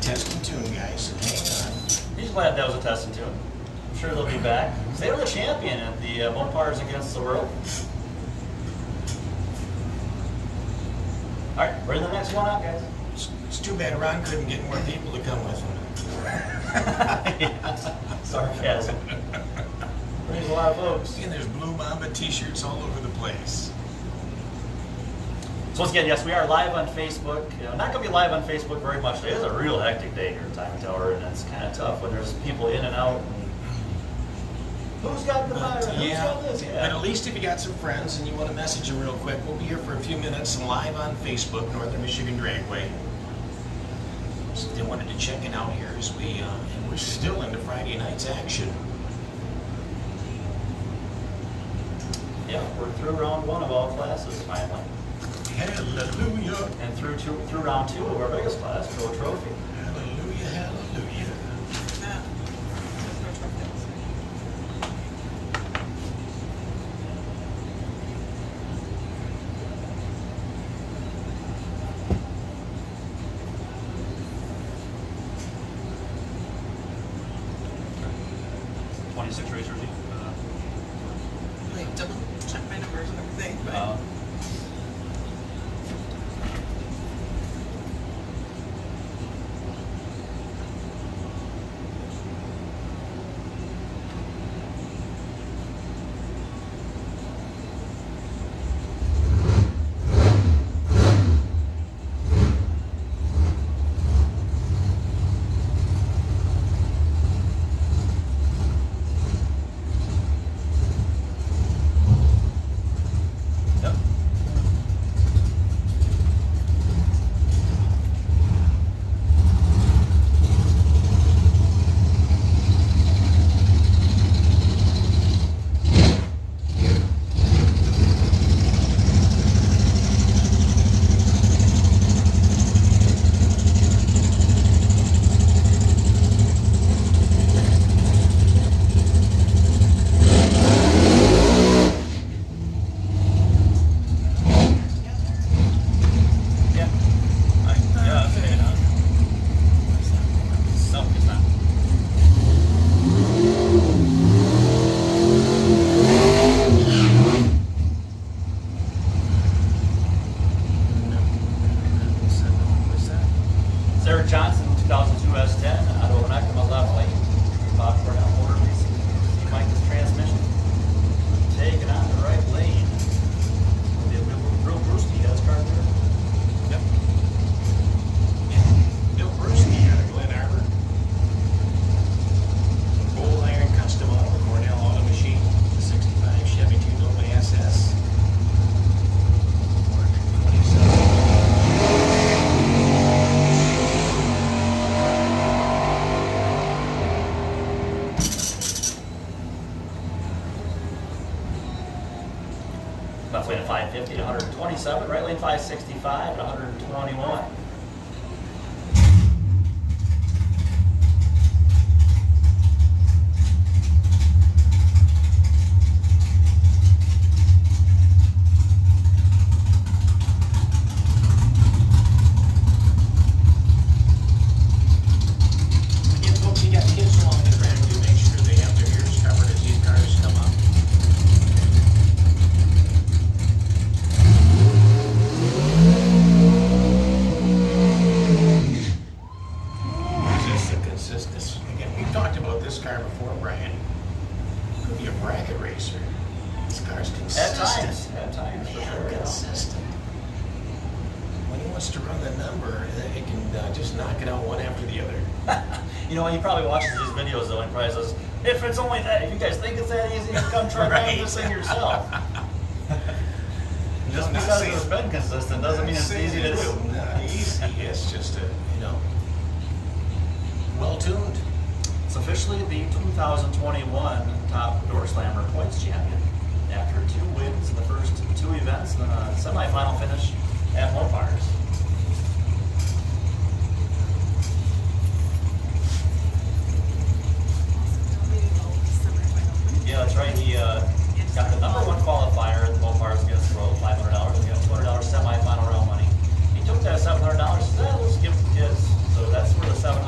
test and tune, guys. Hang on. He's glad that was a test and tune. I'm sure they'll be back. They were the champion at the Mopars Against the World. All right, bring the next one up, guys. It's too bad Ron couldn't get more people to come with him. Yeah. Sarcasm. Brings a lot of folks. And there's Blue Mamba t-shirts all over the place. So once again, yes, we are live on Facebook. Not going to be live on Facebook very much today. It's a real hectic day here at Time Tower, and it's kind of tough when there's people in and out. Who's got the fire? Who's got this? Yeah. But at least if you got some friends and you want to message them real quick, we'll be here for a few minutes live on Facebook, Northern Michigan Dragway. Still wanted to check it out here as and we're still into Friday night's action. Yeah, we're through round one of all classes finally. Hallelujah. And through round two of our biggest class, Pro Trophy. Hallelujah, hallelujah. 26 racers. Like double check my numbers and everything. But left lane at 550 to 127, right lane 565 to 121. You know, he probably watches these videos though and probably says, if it's only that, if you guys think it's that easy, come try right. This thing yourself. Just because it's been consistent doesn't mean it's easy to do. Not easy, it's just well-tuned. It's officially the 2021 top door slammer points champion after 2 wins in the first 2 events and then a semifinal finish at Mopars. Yeah, that's right. He got the #1 qualifier at the Mopars Against the World, $500. He got $200 semifinal round money. He took that $700 and said, let's give it to kids. So that's where the $700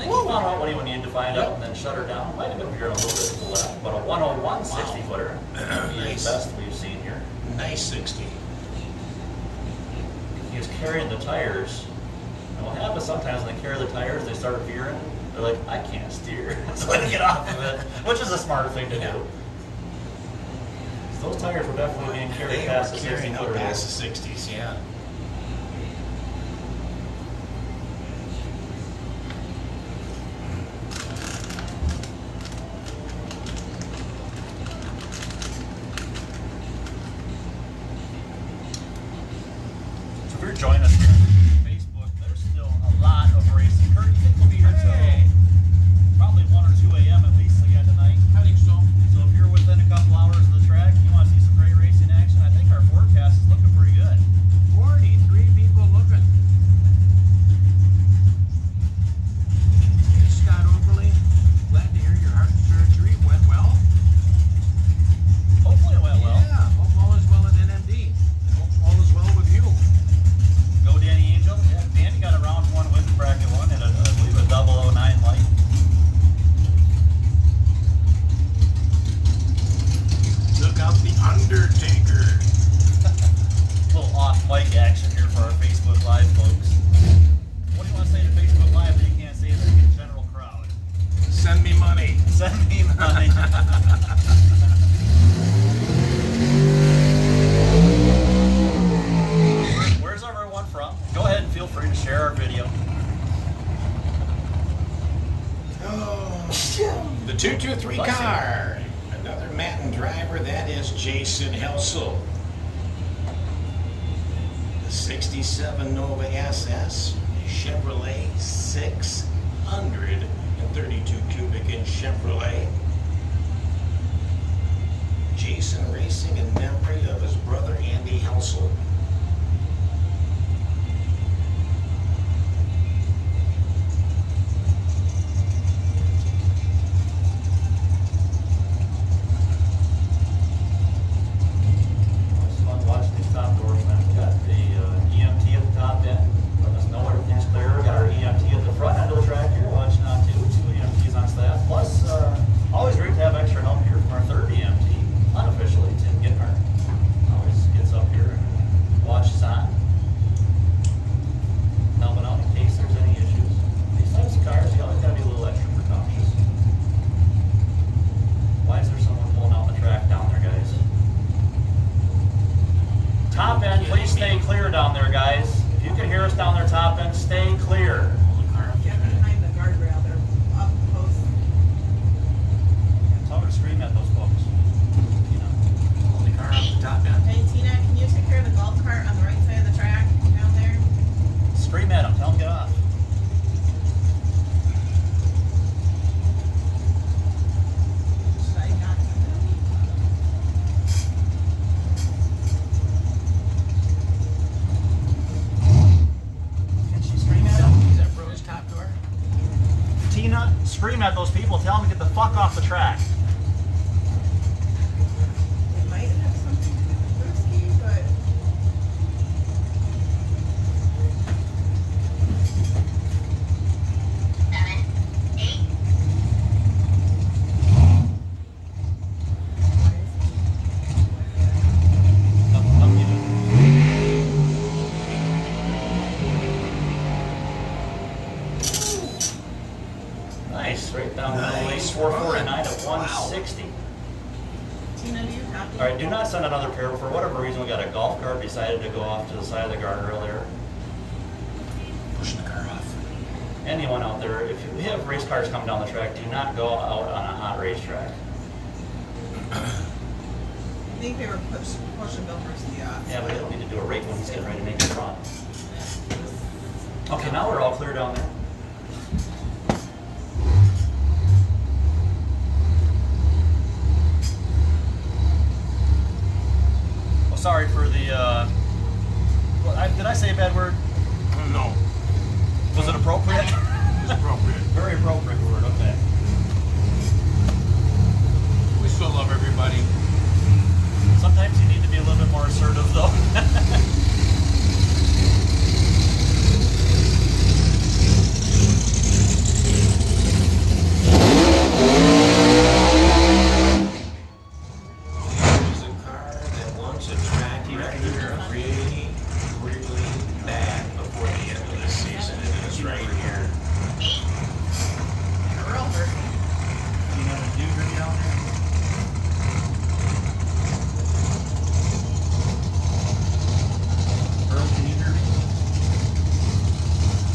found out what he needed to find out and then shut her down. Might have been veering a little bit to the left, but a 101 60 footer. Nice. The best we've seen here. Nice 60. He was carrying the tires. And what happens sometimes when they carry the tires, they start veering. They're like, I can't steer. So they get off of it, which is a smart thing to do. Those tires were definitely being carried They past were the 60 carrying out footer. past the 60s, yeah. So if you're joining us here on Facebook, there's still a lot of racing. Kurt, you think we'll be here till probably 1 or 2 a.m. at least again tonight? I think so. So if you're within a couple hours of the track, you want to see some great racing action, I think our forecast is looking pretty good. 43 people looking. Scott Oberly, glad to hear your heart surgery went well. Hopefully it went well. Yeah, hope all is well at NMD. And hope all is well with you. Go Danny Angel. Yeah, Danny got a round 1 win bracket 1 and I believe a 009 light. Took out the Undertaker. Little off mic action here for our Facebook Live folks. What do you want to say to Facebook Live that you can't say to the general crowd? Send me money. Send me money. Where's everyone from? Go ahead and feel free to share our video. The 223 Bless you. car. Another Matten driver, that is Jason Helsel. The 67 Nova SS, Chevrolet 632 cubic inch Chevrolet. Jason racing in memory of his brother Andy Helsel. It's fun watching these top doors, man. We got the EMT at the top end, letting us know everything's clear. We got our EMT at the front end of the track here, watching on too. 2 EMTs on staff. Plus, always great to have extra help here from our 3rd EMT, unofficially. Tim Gittner always gets up here and watches on, helping out in case there's any issues. These types of cars, you always got to be a little extra precautious. Why is there someone pulling out the track down there, guys? Top end, please stay clear down there, guys. If you can hear us down there, top end, stay clear. Get behind the guardrail, they're up close. Tell her to scream at those folks. You know. Hold the car up the top end. Hey Tina, can you take care of the golf cart on the right side of the track down there? Scream at them. Tell them get off. Should I not do Can she scream at them? Is that Bro's top door? Tina, scream at those people. Tell them to get the fuck off the track. It might have something to do with risky, but Up you do. Nice, right down the middle lane, Nice 449 run. at 160. Tina, do you have to? All right, do not send another pair. For whatever reason, we got a golf cart decided to go off to the side of the guardrail there. Pushing the car off. Anyone out there, if you have race cars coming down the track, do not go out on a hot racetrack. I think they were pushing Bill Persky off. Yeah, but he'll need to do a rake when he's getting ready to make the run. Okay, now we're all clear down there. Well, sorry for the, did I say a bad word? No. Was it appropriate? It's appropriate. Very appropriate word, okay. We still love everybody. Sometimes you need to be a little bit more assertive, though.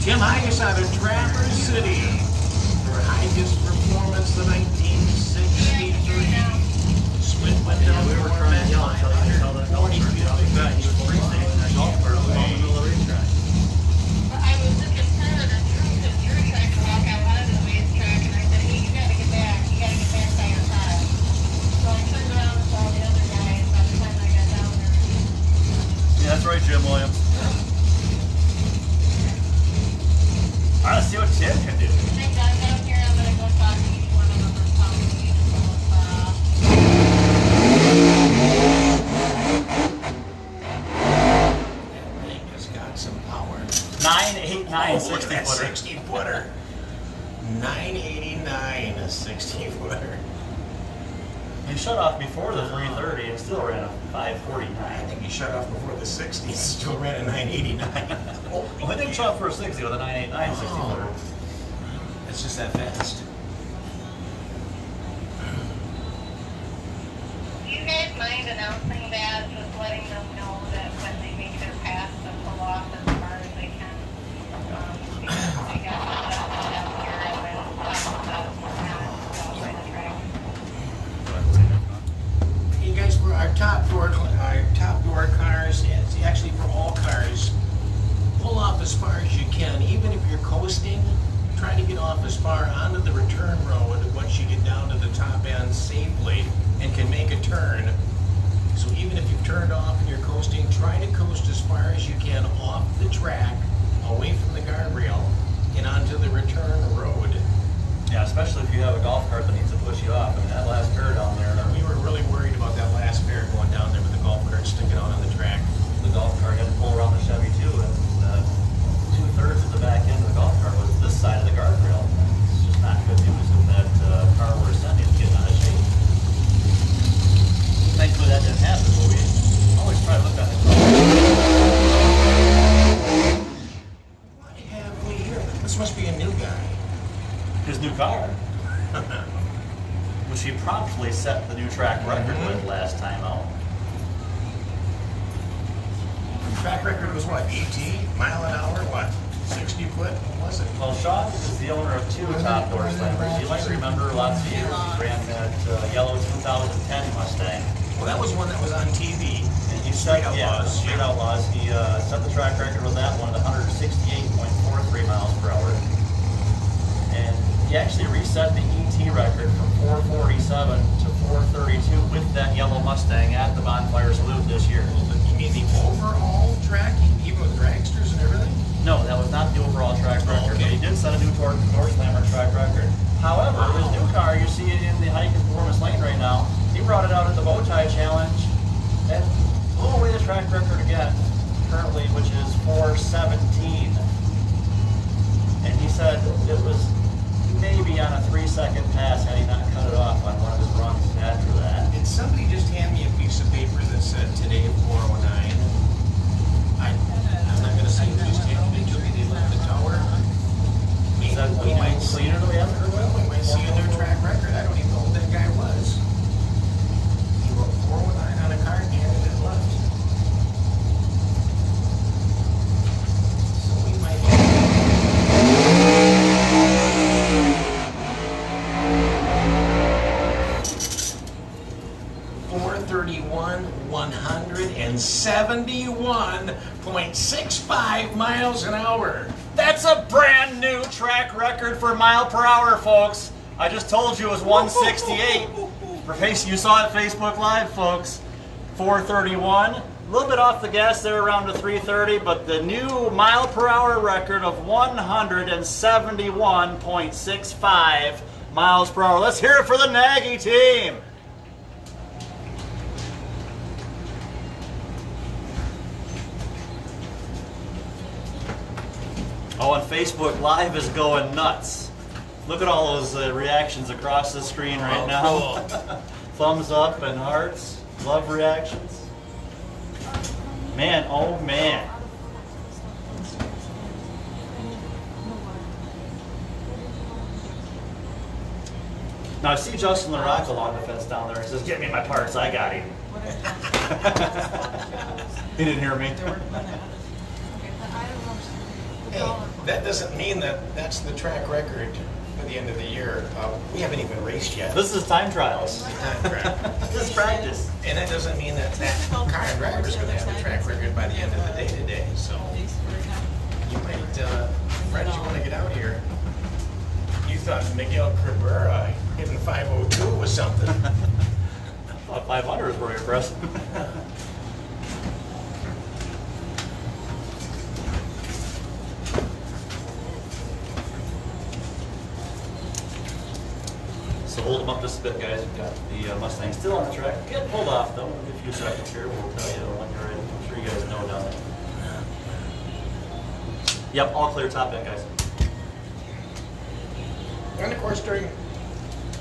Tim Highest out of Traverse City for highest performance of 1963. Split window, We were trying to yell until you could tell that golf 40 cart. Yeah, we got you with three stations in that golf cart all in the middle of the racetrack. But I was just telling the truth because you were trying to walk out onto the racetrack, and I said, hey, you gotta get back. You gotta get back by your car. So I turned around and saw the other guys by the time I got down there. Yeah, that's right, Jim Williams. All right, let's see what Tim can do. I got down here, I'm gonna go talk to each one of them and tell them you That thing has got some power. 989 Oh, look at that 60 footer. 60 footer. 989, a 60 footer. He shut off before the 330 and still ran a I 549. think he shut off before the 60s, still ran a 989. Well, he didn't shut off for a 60 with a 989 60 footer. It's just that fast. Do you guys mind announcing that, just letting them know that when they make their pass, to pull off as far as they can? Because they got stuff down here and then stuff by the track. You guys, for our top door cars, it's actually for all cars, pull off as far as you can. Even if you're coasting, try to get off as far onto the return road once you get down to the top end safely and can make a turn. So even if you've turned off and you're coasting, try to coast as far as you can off the track, away from the guardrail, and onto the return road. Yeah, especially if you have a golf cart that needs to push you off. I mean, that last pair down there, We were really worried about that last pair going down there with the golf cart sticking out on the track. the golf cart had to pull around the Chevy too, and 2/3 of the back end of the golf cart was this side of the guardrail. It's just not good news if that car we're sending is getting out of shape. Thankfully that didn't happen, but we always try to look at it. What have we here? This must be a new guy. His new car, which he promptly set the new track record with last time out. Track record was what, 18 mile an hour, what, 60 foot? What was it? Well, Sean is the owner of two top door slammers. You might remember lots of years he ran that yellow 2010 Mustang. Well, that was one that was on TV. And he Straight set, Outlaws. Straight Outlaws. He set the track record with that one at 168.43 miles per hour. And he actually reset the ET record from 447 to 432 with that yellow Mustang at the Bonfire Salute this year. You mean the overall track, even with dragsters and everything? No, that was not the overall track record, okay. but he did set a new door slammer track record. However, his new car, you see it in the Hike and Performance Lane right now, he brought it out at the Bow Tie Challenge and blew away the track record again, currently, which is 417. And he said it was maybe on a 3-second pass had he not cut it off on one of his runs after that. Did somebody just hand me a piece of paper that said today at 4:09? I'm not going to say who just handed it to me. They left the tower. Maybe Is that we might see cleaner than we have? Well, we might see a new track record. I don't even know who that guy was. He wrote 4:09 on a card and handed it left. So we might. 431, 171.65 miles an hour. That's a brand new track record for mile per hour, folks. I just told you it was 168. You saw it Facebook Live, folks. 431. A little bit off the gas there around the 330, but the new mile per hour record of 171.65 miles per hour. Let's hear it for the Nagy team. Oh, and Facebook Live is going nuts. Look at all those reactions across the screen right now. Cool. Thumbs up and hearts. Love reactions. Man, oh man. Now I see Justin the Rock along the fence down there. He says, "Get me my parts, I got him." He didn't hear me. Hey, that doesn't mean that that's the track record for the end of the year. We haven't even raced yet. This is time trials. Time track. This is practice. And that doesn't mean that car and driver is going to have a track record by the end of the day today. So you might, Fred, you want to get out here. You thought Miguel Cabrera hitting 502 was something. I thought 500 was very impressive. So hold them up just a bit, guys. We've got the Mustang still on the track. Get pulled off though. In a few seconds here, we'll tell you when you're ready. I'm sure you guys know down there. Yep, all clear top end, guys. And of course, during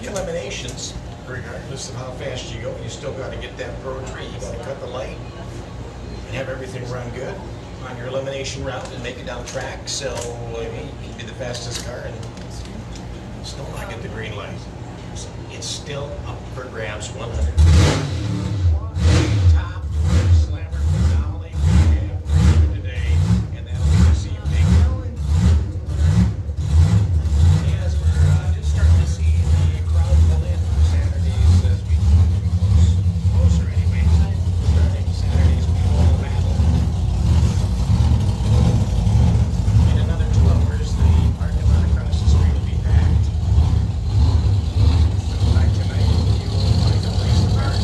the eliminations, regardless of how fast you go, you still got to get that pro tree. You got to cut the light and have everything run good on your elimination route and make it down track. So I mean, you can be the fastest car and still not get the green light. So it's still up for grabs. 100. Top slammer finale for today, and that'll be this evening. Yes, we're just starting to see the crowd pull in for Saturdays as we closer anyway. Starting Saturdays, we all battle. In another 2 hours, the parking lot across the street will be packed. By tonight, you will find a place to park.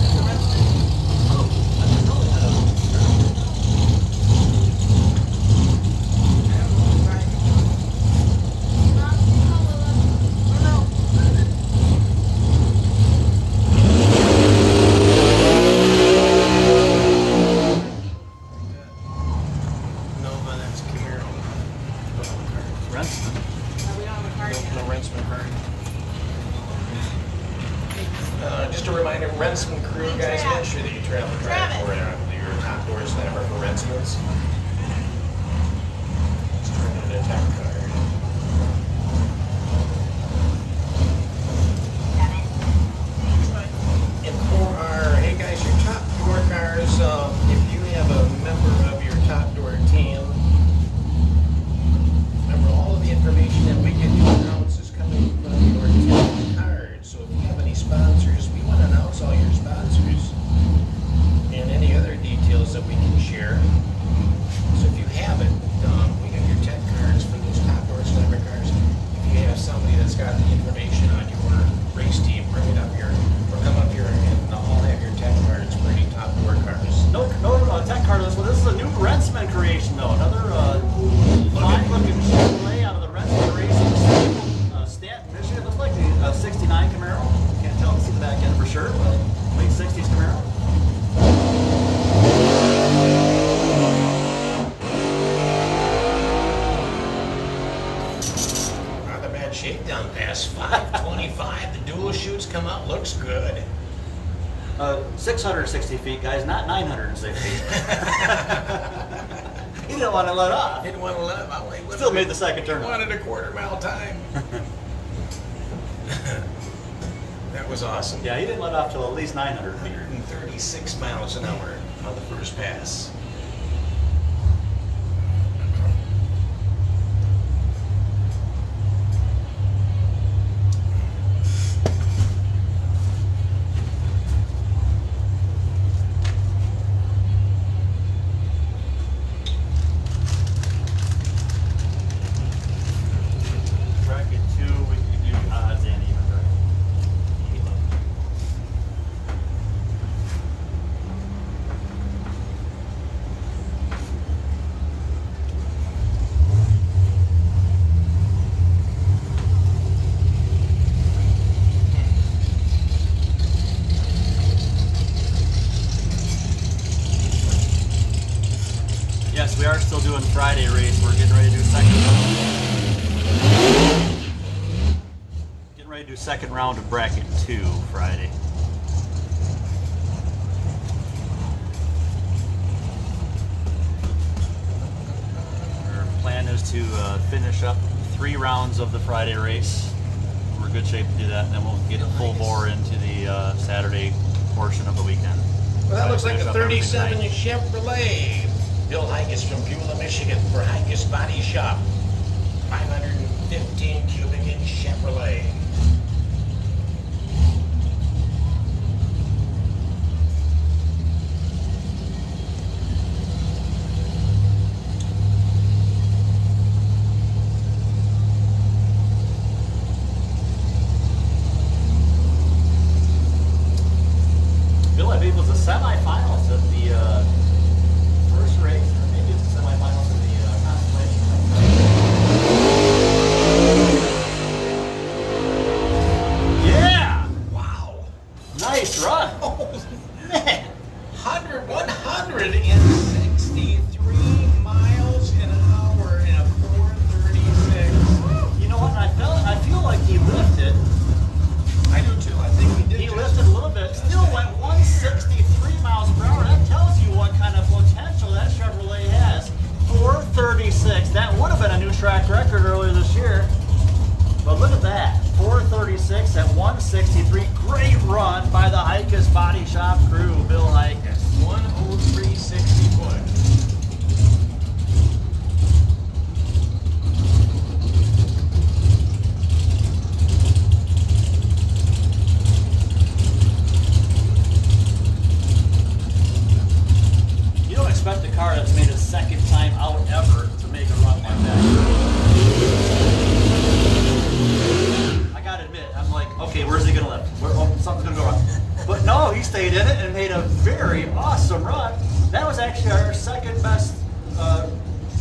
Nova, that's Camaro. Rensman. We don't have a card yet. No Rensman card. Just a reminder, Rensman crew, guys, make sure that you travel track for your top door slammer for Rensmans. Let's turn in the attack card. And for our, hey guys, your top door cars, if you have a member of your top door team, remember all of the information that we get to announce is coming from your team card. So if you have any sponsors, we want to announce all your sponsors and any other details that we can share. So if you have it, we got your tech cards for those top door slammer cars. If you have somebody that's got the information on your race team, bring it up here or come up here and all have your tech cards for any top door cars. No tech card on this one. This is a new Rensman creation though. Another fine looking Chevrolet out of the Rensman Racing Stanton, Michigan. Looks like the 69 Camaro. Can't tell to see the back end for sure, but late 60s Camaro. Not a bad shakedown pass. 525. The dual chutes come out. Looks good. 660 feet, guys, not 960. He didn't want to let off. Didn't want to let him out. Still made the second turn. Wanted a quarter mile time. That was awesome. Yeah, he didn't let off till at least 900 feet. 136 miles an hour on the first pass. Bracket 2, we could do odds and even, right? Yes, we are still doing Friday race. We're getting ready to do second round of bracket 2 Friday. Our plan is to finish up 3 rounds of the Friday race. We're in good shape to do that, and then we'll get full bore into the Saturday portion of the weekend. Well, that looks like Finish a up everything 37 tonight. Chevrolet. Bill Higas from Beulah, Michigan for Higas Body Shop. 515 cubic inch Chevrolet. Bill, I believe, was a semifinalist at the first race, or maybe it's a semifinalist in the Constellation. Yeah! Wow. Nice run. Oh, man. 163 miles an hour in a 436. You know what? I feel like he lifted. I do too. I think we did. He just- lifted a little bit. Still went 163 miles per hour. That tells you what kind of potential that Chevrolet has. 436. That would have been a new track record earlier this year. But look at that. 436 at 163. Great run by the Hikas Body Shop crew. Bill Hikas. 103.60 foot. You don't expect a car that's made a second time out ever to make a run like that. I gotta admit, I'm like, okay, where's he gonna lift? Something's gonna go wrong. But no, he stayed in it and made a very awesome run. That was actually our second best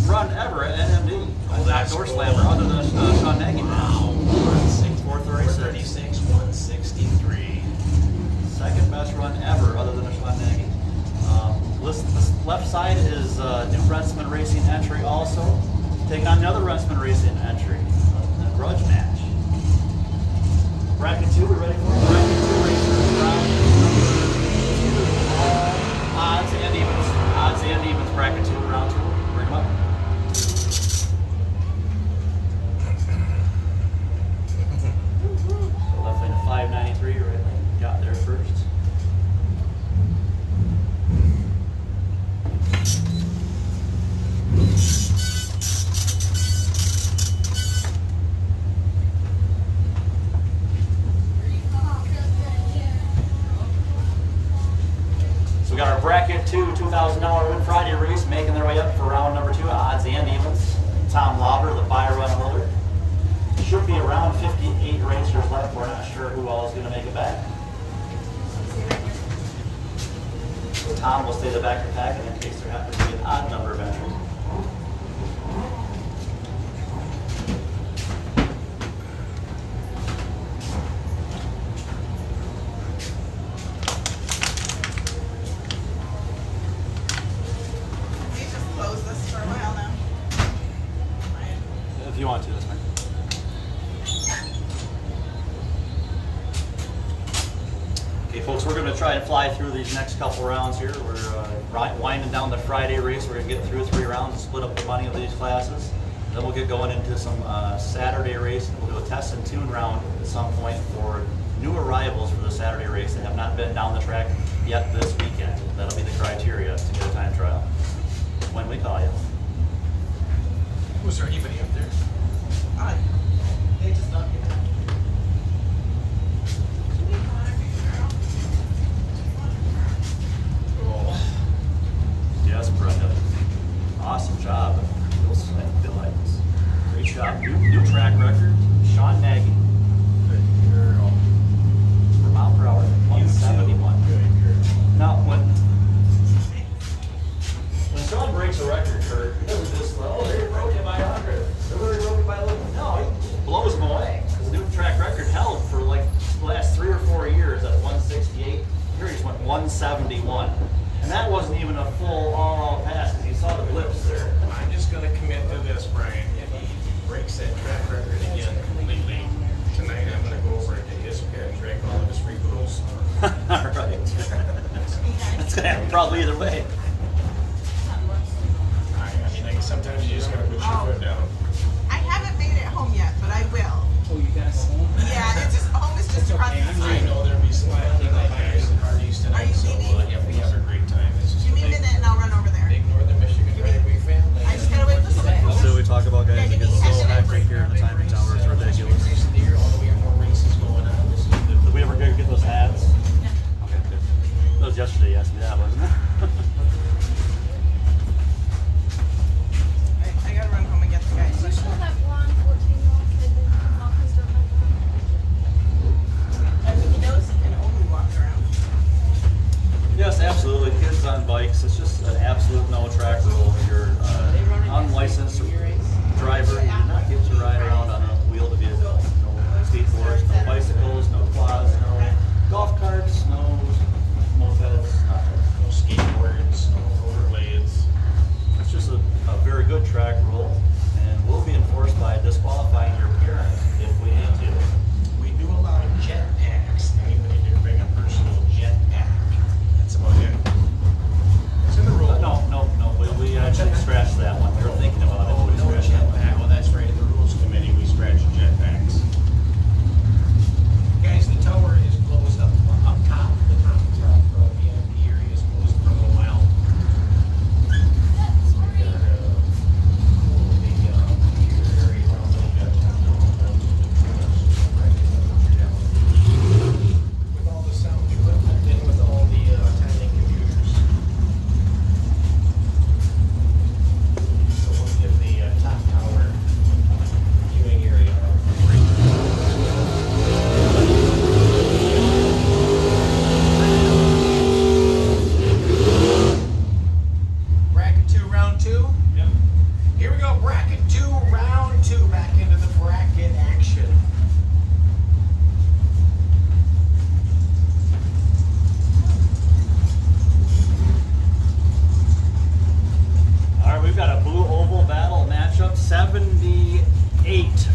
run ever at NMD. Oh, that's door cool. slammer, other than Sean Nagy. Wow. 436, 163. Second best run ever, other than a Sean Nagy. This left side is new Rentsman Racing entry also. Taking on another Rentsman Racing entry, a grudge match. Bracket 2, we ready for it? Bracket 2 racers, round number 2. Odds and evens. Odds and evens, bracket 2, round 2. Bring them up. So left lane to 593, right lane got there first. So we got our bracket 2 $2,000 Win Friday race making their way up for round number 2, odds and evens. Tom Lauber, the buy run holder. Should be around 58 racers left. We're not sure who all is going to make it back. So Tom will stay the back of the pack in case there happens to be an odd number of entries. We just close this for a while now. Fine. If you want to, that's fine. Okay, folks, we're going to try and fly through these next couple rounds here. We're winding down the Friday race. We're going to get through 3 rounds and split up the money of these classes. Then we'll get going into some Saturday race. We'll do a test and tune round at some point for new arrivals for the Saturday race that have not been down the track yet this weekend. That'll be the criteria to get a time trial when we call you. Was there anybody up there? They just not get Cool. Yes, Brenda. Awesome job. Bill Hikas. Great job. New track record. Sean Nagy. Good girl. Per mile per hour. 171. Good girl. Now, when Sean breaks a record, Kurt, he doesn't just, oh, they broke it by 100. They really broke it by a little. No, he blows them away. Because the new track record held for like the last 3 or 4 years at 168. Here he just went 171. And that wasn't even a full all-out pass because you saw the blips there. I'm just going to commit to this, Brian. If he breaks that track record again completely, tonight I'm going to go over into his pit and drink all of his free poodles. All right. That's going to happen probably either way. I mean, like, sometimes you just got to put your foot down. I haven't made it home yet, but I will. Oh, you gotta go home? Yeah, it's just home is just across okay, the I'm street. I know there'll be some guys and parties Are tonight, you so leaving? yeah, we have a great time. It's just Give me a big, minute and I'll run over there. big Northern Michigan driveway family. I just gotta wait for some Let's see what we talk about, guys. Yeah, It give me gets so a second. hectic.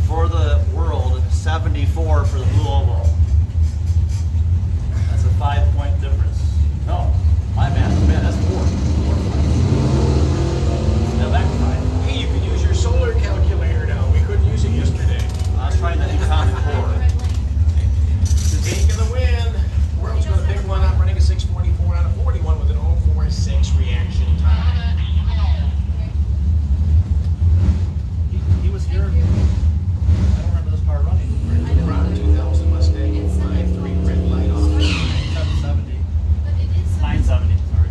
for the world, 74 for the blue oval. That's a 5-point difference. No, my bad, that's 4. 4 points. Now back to 5. Hey, you can use your solar calculator now. We couldn't use it yesterday. I was trying to do Common Core. Taking the win. World's going to pick one up, running a 6:44 out of 41 with an 0.46 reaction time. He was here. I don't remember this car running. Around 2000 Mustang 53 red light on. 770. 970, sorry.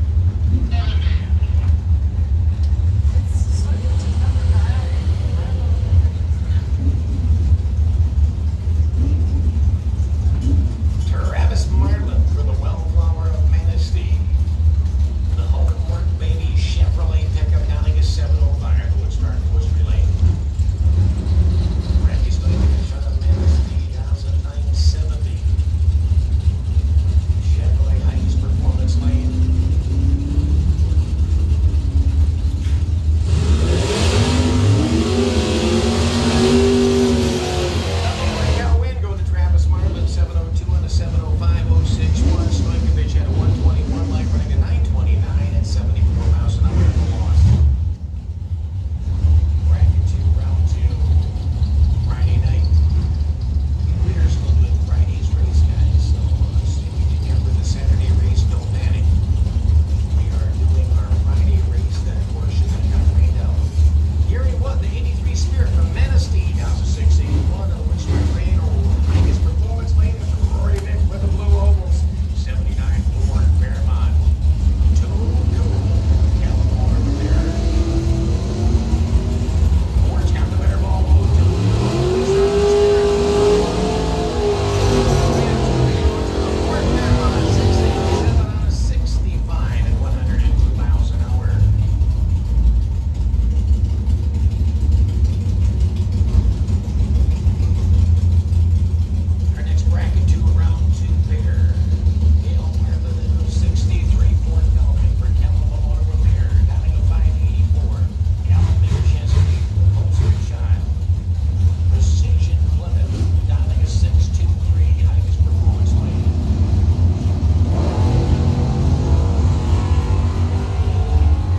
Travis Marlin for the Wellflower of Manistee. The Hulkenberg Baby Chevrolet pickup counting is 705. Who would start first relay? Randy Stoykovich on the Manistee 970. Chevrolet Heights Performance Lane. Got a win, go to Travis Marlin, 702 on a 705.061. Stoykovich had a 121 light running a 929 at 74 miles an hour in the loss. Bracket 2, round 2. Friday night. We are still doing Friday's race, guys, so if you didn't hear for the Saturday race, don't panic. We are doing our Friday race, that portion that got rained out. Gary Wood, the 83 Spirit from Manistee, down to 681 on the Windstar Train, or Vegas Performance Lane, and Rory Vick with the Blue Ovals, 79 Ford Fairmont. 2 California there. Ford's got the better ball, Ford Fairmont, 687 on a 65 at 102 miles an hour. Our next bracket 2, round 2 pair. Gail Marlin, 63 Ford Falcon for Chemical Auto Repair, down to 584. Alan McChesney, Holster Child. Precision Plymouth, down to 623, Highest Performance Lane.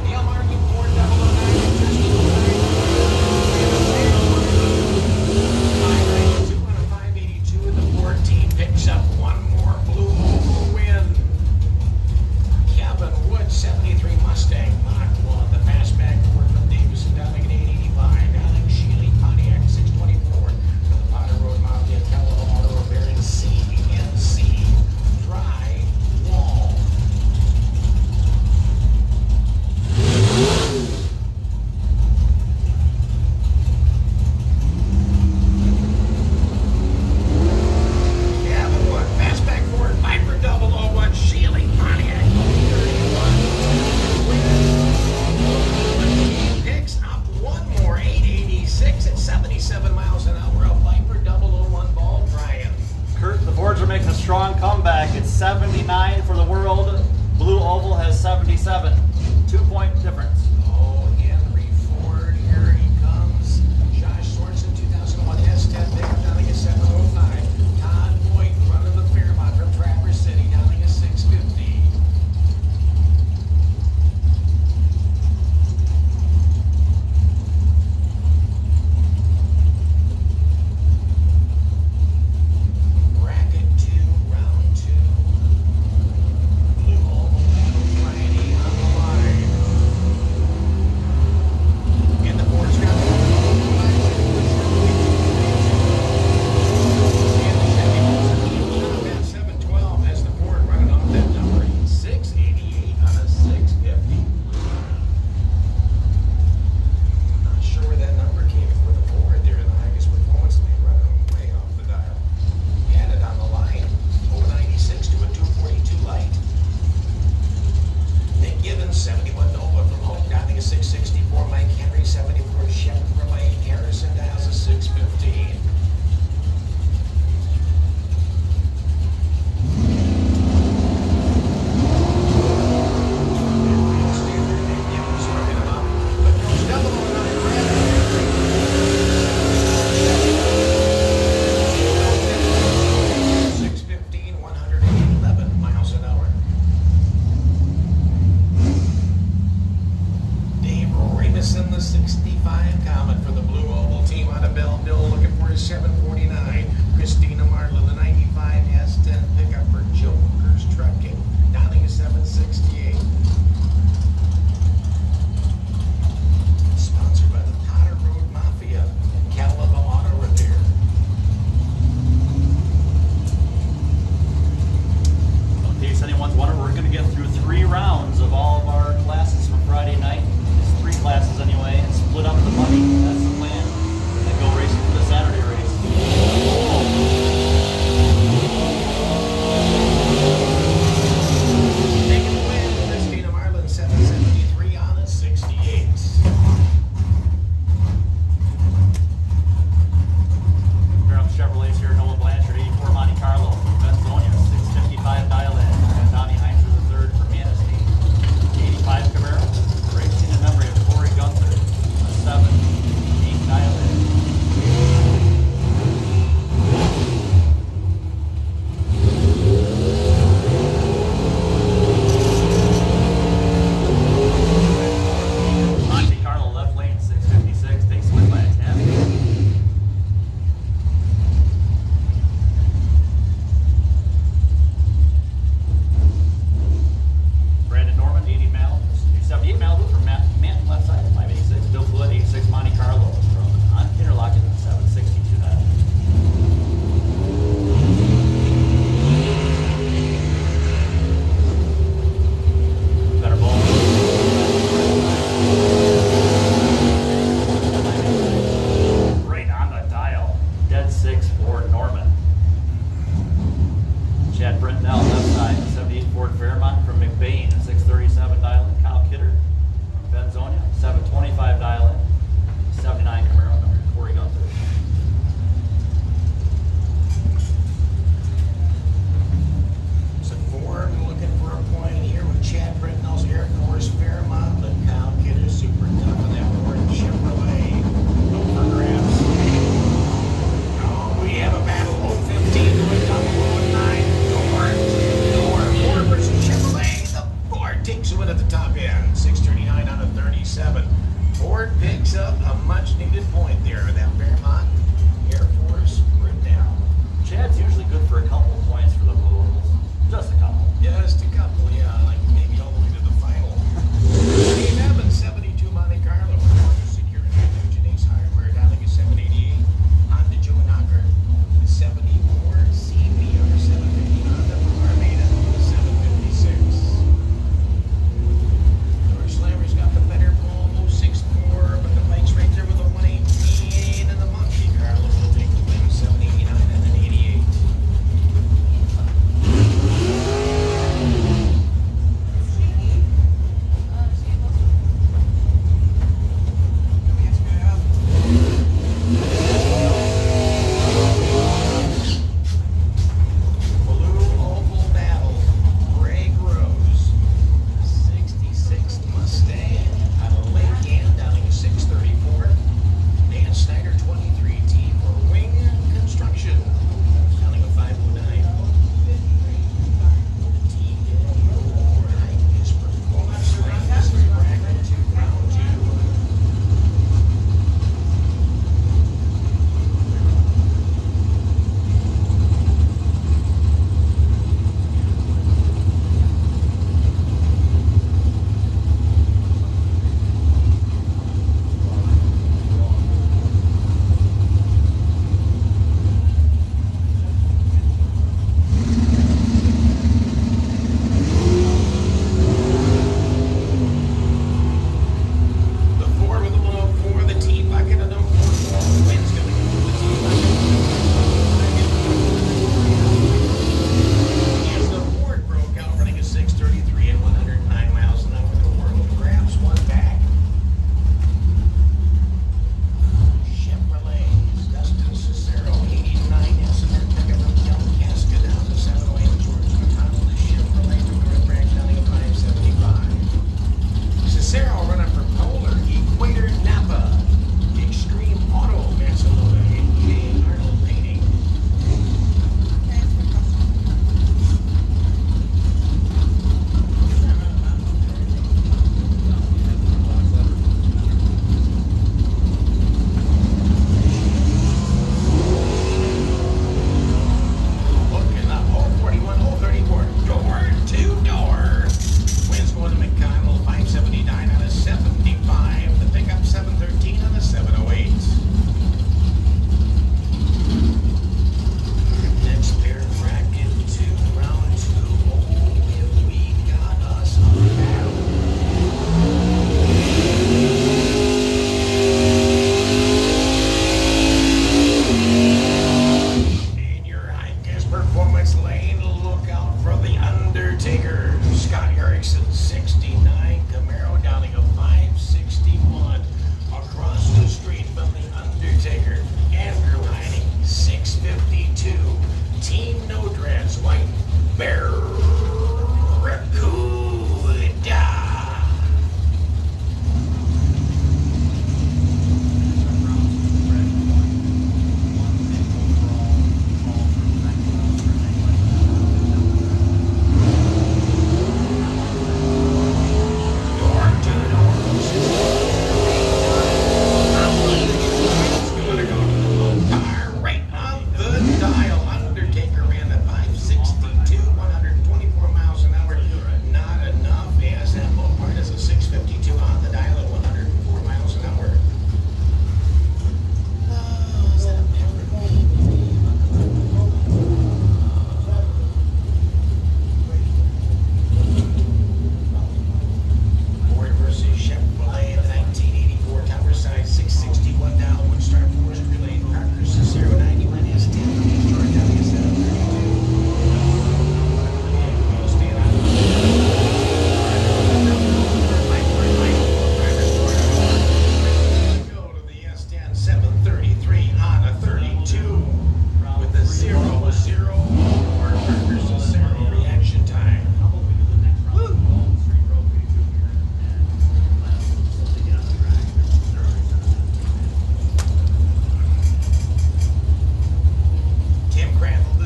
Gail Marlin, Ford 592 on a 582, and the 14 picks up one more blue oval win. Kevin Wood, 73 Mustang Mach 1, the fastback Ford from Davison, down to 885. Alex Sheely, Pontiac 624 for the Potter Road Mafia, California Auto Repair in CNC Dry Wall. Gavin Wood, fastback Ford Viper 001, Sheely, Pontiac 31. He picks up one more, 886 at 77 miles an hour, a Viper 001 ball drying. Kurt, the Fords are making a strong comeback. It's 79 for the world. Blue oval has 77. 2-point difference. Oh, Henry Ford, here he comes. Josh Swartzen, 2001 S10 pickup down to 705. Todd Boyd, front of the Fairmont from Traverse City, down to 650. Bracket 2, round 2. Blue oval battle Friday on the line.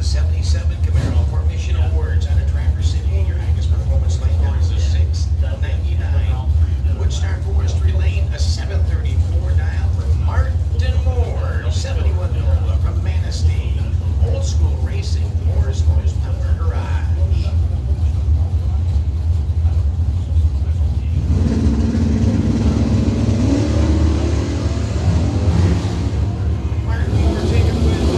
77 Camaro for Mission Awards out of Traverse City. Your Angus Performance Lane, that is a 699. Woodstar Forestry Lane, a 734 dial for Martin Moore. 71 Nova from Manistee. Old School Racing, Moore's Horsepower Garage. Martin, you were taken with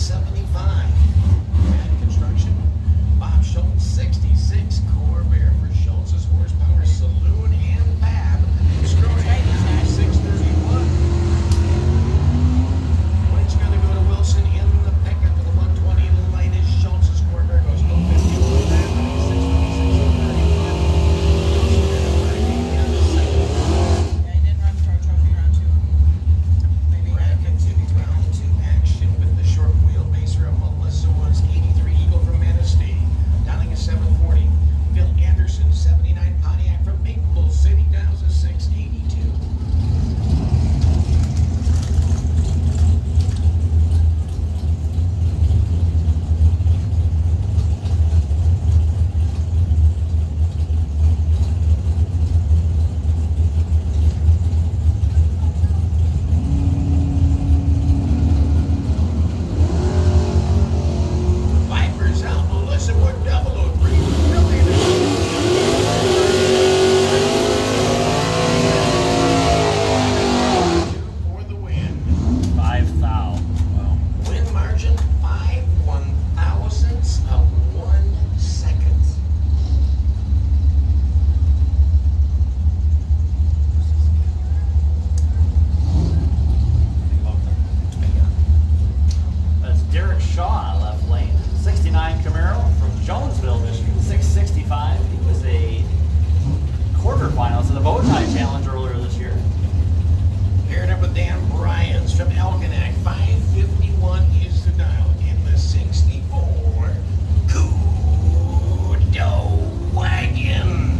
75. Mad Construction. Bob Schultz, 66. Core Bear for Schultz's Horsepower Saloon and Fab. Scroting 631. Points going to go to Wilson in the pickup of the 120. The lightest Schultz's Core Bear goes to 51. Yeah, I did run for a trophy round 2. Maybe Bracket to round 2 action with the short wheelbaser of Melissa was 83 Eagle from Manistee. Downing is 740. Phil Anderson, 79 Pontiac from Maple City, down to 682. Vipers out, Melissa Wood, 003. Phil Anderson. For the win. 5 thou. Wow. Win margin 5/1000ths of 1 second. That's Derek Shaw, left lane. 69 Camaro from Jonesville, Michigan. 665. He was a quarterfinalist in the bow tie challenge earlier this year. Paired up with Dan Bryans from Elginak. 551 is the dial in the 64 Kudo wagon.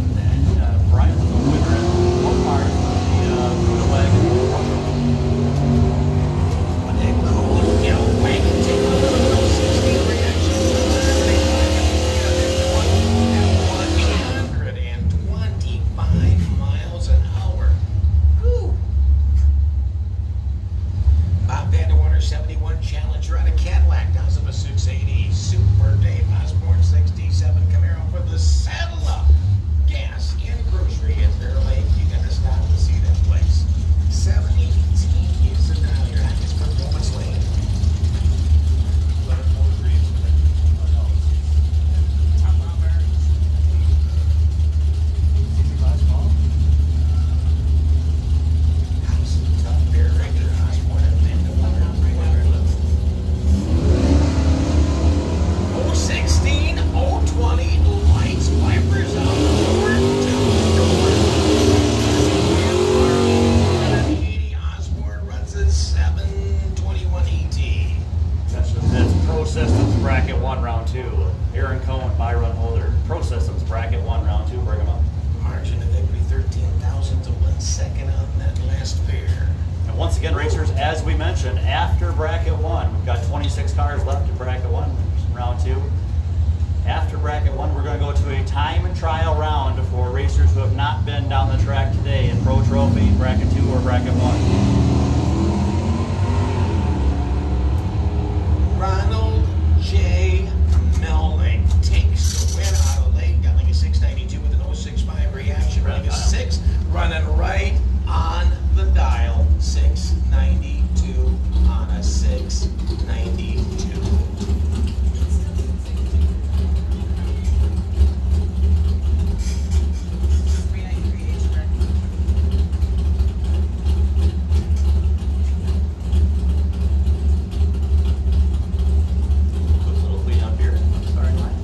Brian was a winner at both cars with the Buddha wagon. When that Kudo wagon take a little 16 reaction. At 125 miles an hour. Whew. Bob Vanderwater, 71 Challenger out of Cadillac, down to a 680. Super Dave Osborne, 67 Camaro for the Saddle Up. Gas and grocery at Bear Lake. You gotta stop to see that place. 718 is the dial. Your highest performance lane. Tom Roberts. Tough Bear, regular Osborne, and Vanderwater. 016, 020, lights, wipers out the door, to the door. 180, Osborne runs at 721 ET. That's Pro Systems Bracket 1 Round 2. Aaron Cohen, Byron Holder. Pro Systems Bracket 1 Round 2. Bring them up. Margin of victory 13,000 to 1 second on that last pair. And once again, racers, as we mentioned, after Bracket 1, we've got 26 cars left in Bracket 1, Round 2. After Bracket 1, we're going to go to a time and trial round for racers who have not been down the track today in Pro Trophy, Bracket 2, or Bracket 1. Ronald J. Melnick takes the win out of late. Got like a 692 with an 065 reaction. Running a 6, running right on the dial. 692 on a 692. 393 H Rick. Quick little clean up here. Starting line.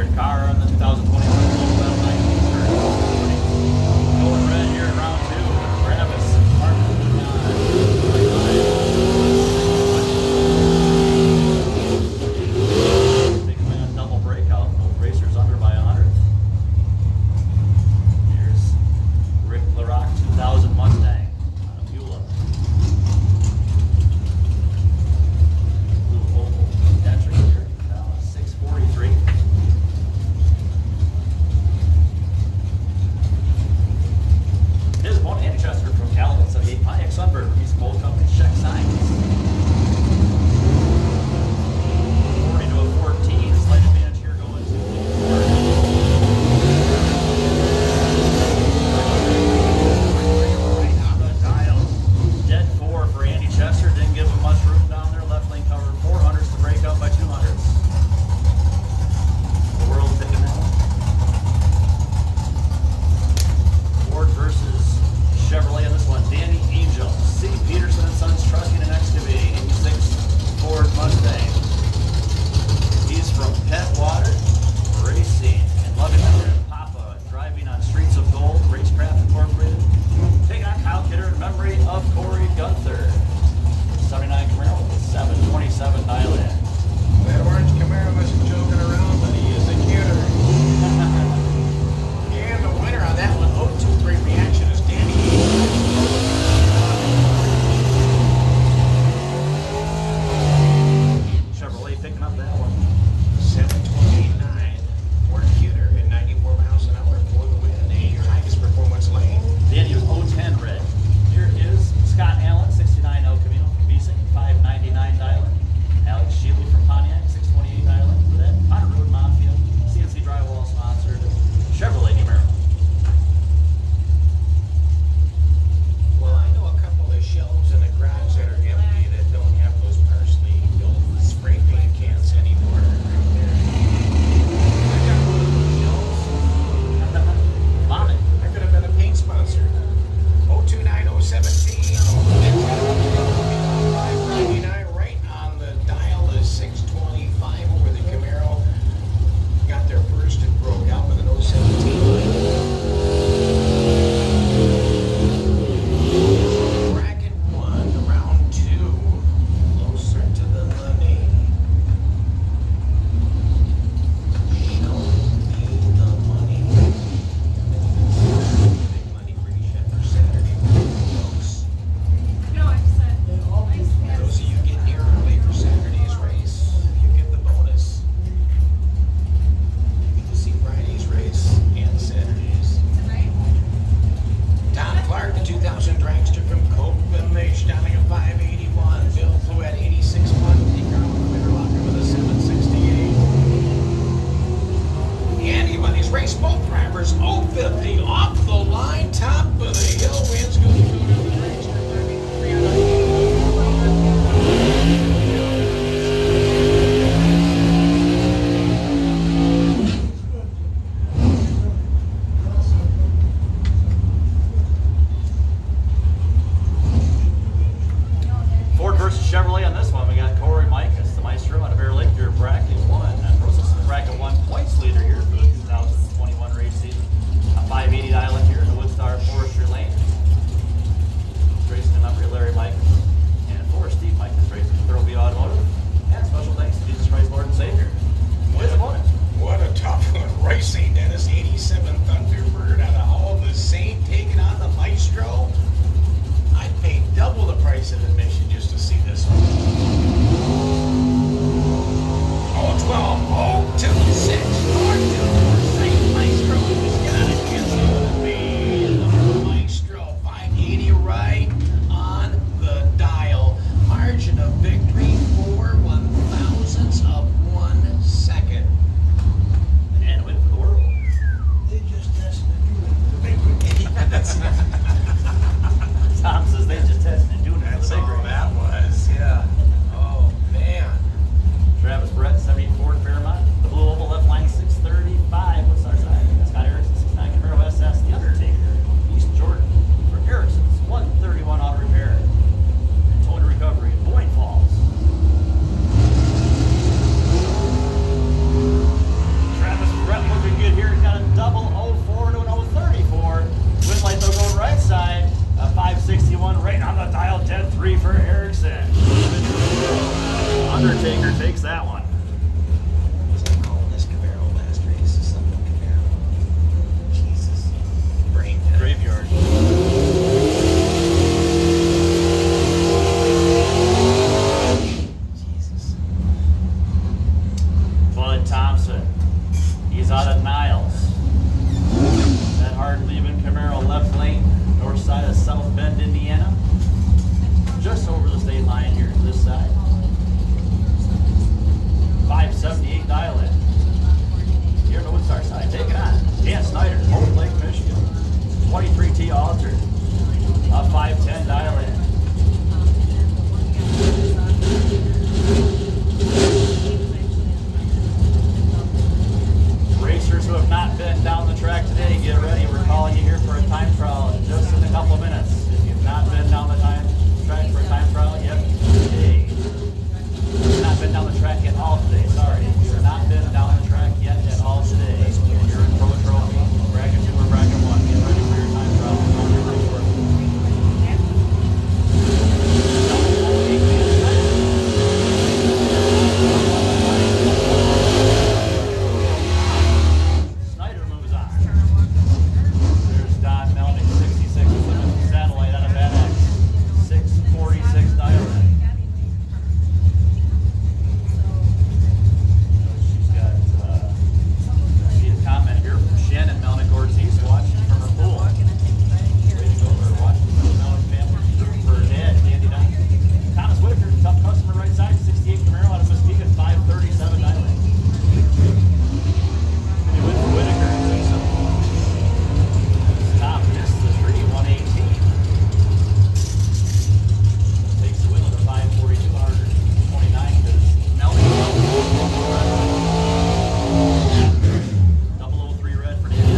registered car on the 2021 Global 1930. Going red here at round 2. Travis Martin. Big man double breakout. Both racers under by 100. Here's Rick LaRock 2000 Mustang on a Beulah. Blue oval Patrick here. Down 643. His opponent, Andy Chester from Calvin, 78 Pontiac Sunbird. He's both companies check signs. 40 to a 14. Slight advantage here going to right on the dial. Dead 4 for Andy Chester. Didn't give him much room down there. Left lane covered 400s to break up by 200s. The world picking that one. Ford versus Chevrolet on this one. Danny Angel, C. Peterson and Sons Trucking and Excavating, 86 Ford Mustang. He's from Petwater Racing in Lovington. Papa driving on Streets of Gold, Racecraft Incorporated. Taking on Kyle Kidder in memory of Corey Gunther. 79 Camaro, 727 dial in. That orange Camaro must be joking around, but he is a cuter. And the winner on that one, 023 reaction, is Danny. Chevrolet picking up that one. 729. Ford Cuter at 94 miles an hour for the win. And your highest performance lane. Danny was 010 red. Here is Scott Allen, 69 El Camino from Beesing, 599 dialing. Alex Sheely from Pontiac, 628 dialing. For that, Potter Road Mafia, CNC Drywall sponsored Chevrolet Camaro. Well, I know a couple of shelves in the garage that are empty that don't have those partially filled spray paint cans anymore. Right there. I got one of those shelves. Vomit. I could have been a paint sponsor. 029017. 599 right on the dial is 625 over the Camaro. Got there first and broke out with an 017. Bracket 1, round 2. Closer to the money. Show me the money. Big money for you for Saturday, folks. No, I said, Those of you getting here early for Saturday's race, you get the bonus. You get to see Friday's race and Saturday's. tonight. Tom Clark, the 2000 dragster from Copenhagen, starting at 581. Bill flew at 86.1. Carl Quinterlocker with a 768. Andy won his race, both drivers 050 off the line, top of the hill. Wins go to the dragster, 380. Ford versus Chevrolet on this one. We got Corey Micas, the Maestro out of Bear Lake. Your bracket 1. That process is bracket 1 points leader here for the 2021 race season. A 580 island here in the Woodstar Forestry Lane. Racing in memory of Larry Micas. And for Steve Micas racing for Thurlby Automotive. And special thanks to Jesus Christ Lord and Savior. His opponent. What a tough one. Racing Dennis, 87 Thunderbird out of Hall the Saint, taking on the Maestro. I'd pay double the price of admission just to see this one. 012, 026, 4, 2. for Erickson. Undertaker takes that one. Was I calling this Camaro last race? Something Camaro. Jesus. Brain dead. Graveyard. Jesus. Bud Thompson. He's out of Niles. That hard leaving Camaro left lane, north side of South Bend, Indiana. Just over the state line here to this side. 578 dial in. Here on the Woodstar side. Take it on. Dan Snyder, Old Lake, Michigan. 23T altered. A 510 dial in. Racers who have not been down the track today, get ready. We're calling you here for a time trial just in a couple of minutes. If you've not been down the track for a time trial yet today. You've not been down the track at all today, sorry. You've not been down the track yet at all today. You're in Pro Trophy, bracket 2 or bracket 1. Get ready for your time trial. Snyder moves on. There's Don Melnick, 66, Plymouth Satellite out of Bad X. 646 dial in. She's got, I see a comment here from Shannon Melnick Ortiz watching from her pool. Way to go, we're watching from the Melnick family. For her dad, Dandy Don. Thomas Whitaker, tough customer right side, 68 Camaro out of Muskegon, 537 dial in. Whitaker. Top hits the tree, 118. Takes the win with a 542, 129 because Melvin 003 red for Danny.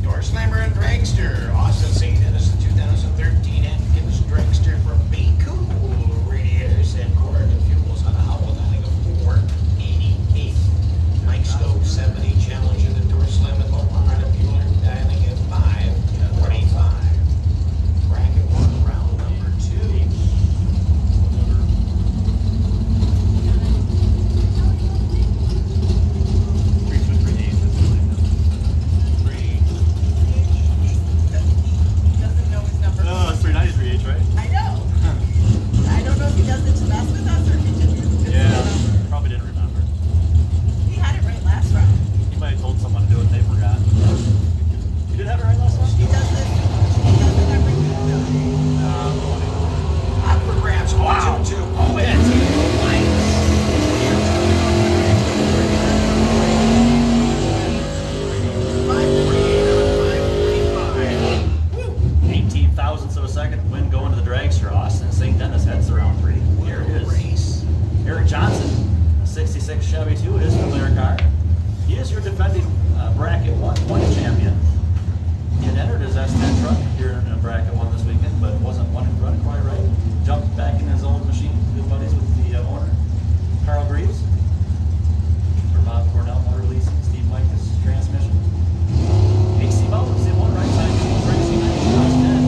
Doorslammer and Dragster. Austin St. Dennis, the 2013 Atkins Dragster from Baku. Radiators and cord and fuels on a Howell dialing of 488. Mike Stokes, 70 Challenger, the Doorslammer Lamar and Bueller dialing at 545. Bracket 1, round number 2. Doesn't know his number. No, it's 393H, right? I know. I don't know if he does it to mess with us or if he just uses his number. Probably didn't remember. He had it right last round. He might have told someone to do it and they forgot. You did have it right last time? He does this. He does it every week. Up for grabs. Wow. 2-2. Oh, it's Woo. 18 thousandths of a second win going to the dragster. Austin St. Dennis heads to round 3. Here it is. Race. Eric Johnson, a 66 Chevy 2, his familiar car. He is your defending bracket 1 point champion. He had entered his S10 truck here in bracket 1 this weekend, but wasn't running quite right. Jumped back in his old machine, good buddies with the owner, Carl Greaves. For Bob Cornell Motor Leasing, Steve Micah's transmission. AC Bones, the one right side, racing 10.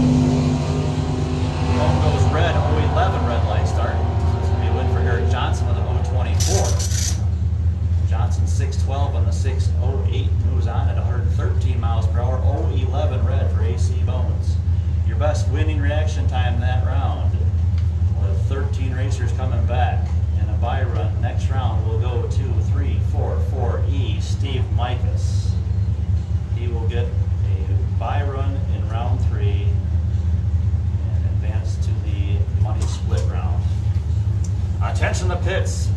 Phone goes red, 011 red light start. So it's going to be a win for Eric Johnson with an 024. Johnson 612 on the 608 moves on at 113 miles per hour, 011 red for AC Bones. Your best winning reaction time in that round, with 13 racers coming back. And a bye run next round will go to 3-4-4E, Steve Micahs. He will get a bye run in round 3 and advance to the money split round. Attention the pits.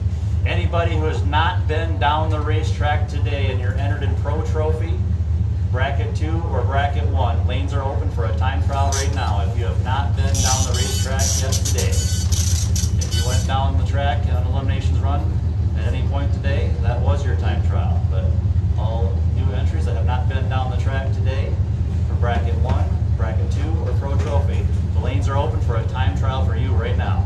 Anybody who has not been down the racetrack today and you're entered in Pro Trophy, bracket 2 or bracket 1, lanes are open for a time trial right now. If you have not been down the racetrack yet today, if you went down the track on an eliminations run at any point today, that was your time trial. But all new entries that have not been down the track today for bracket 1, bracket 2, or Pro Trophy, the lanes are open for a time trial for you right now.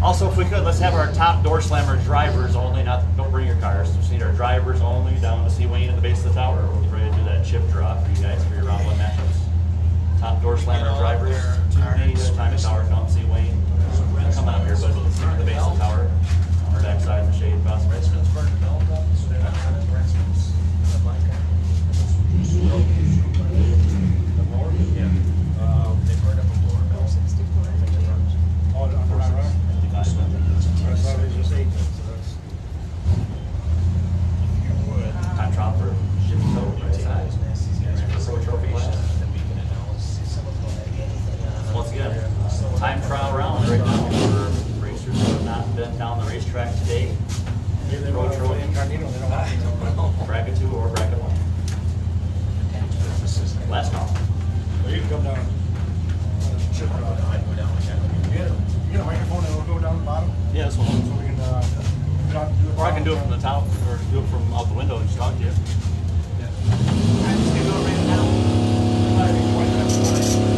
Also, if we could, let's have our top door slammer drivers only. Don't bring your cars. Just need our drivers only down to see Wayne at the base of the tower. We'll get ready to do that chip draw for you guys for your round one matchups. Top door slammer drivers to the time tower. Come see Wayne. Come on up here, but see at the base of the tower. On our backside in the shade, possible. Time trial for Jimmy Cole, right side. Pro trophy. Once again, time trial round right now for racers who have not been down the racetrack today. Pro trophy. Bracket 2 or bracket 1. Last call. Well, you can come down. You get a microphone and it'll go down the bottom, Yeah, this one. so we can, Or I can do it from the top, or do it from out the window and just talk to you. I'm just gonna go right now.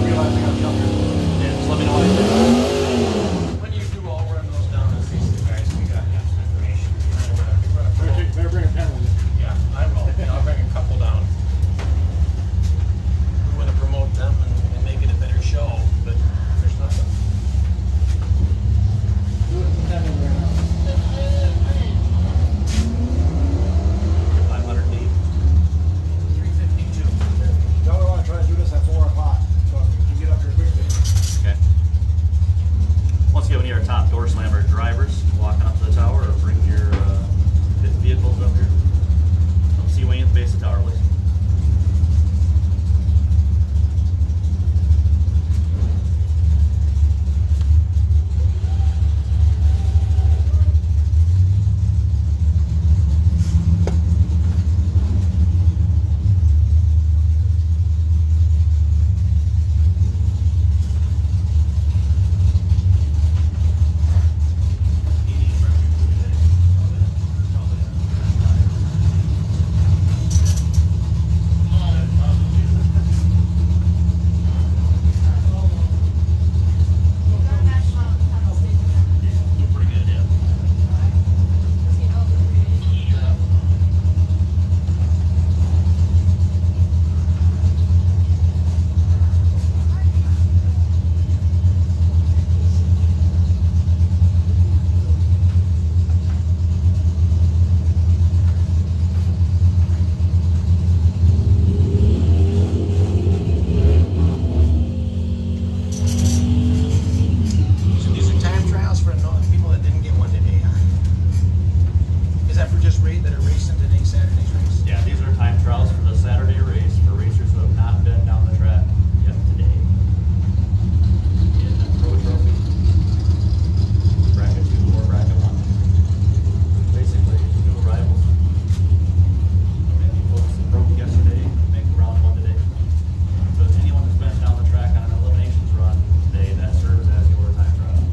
Realize I gotta jump here. Yeah, just let me know what I do. When you do all run those down to see the guys, we got enough information. Better bring a pen with you. Yeah, I will. I'll bring a couple down. We want to promote them and make it a better show, but there's nothing. Do it with the pen in there now. 500 deep. 352. Tell her I want to try to do this at 4 o'clock, so you can get up here quickly. Okay. Once again, we need our top door slammer drivers walking up to the tower, or bring your vehicles up here. Come see Wayne at the base of the tower, please. Doing pretty good, yeah. So these are time trials for people that didn't get one today, huh? Is that for just that are racing today's Saturday's race? Yeah, these are time trials for the Saturday race for racers who have not been down the track yet today. In the Pro Trophy, bracket 2 or bracket 1. Basically, new arrivals. Many folks that broke yesterday make round 1 today. So if anyone who's been down the track on an eliminations run today, that serves as your time trial.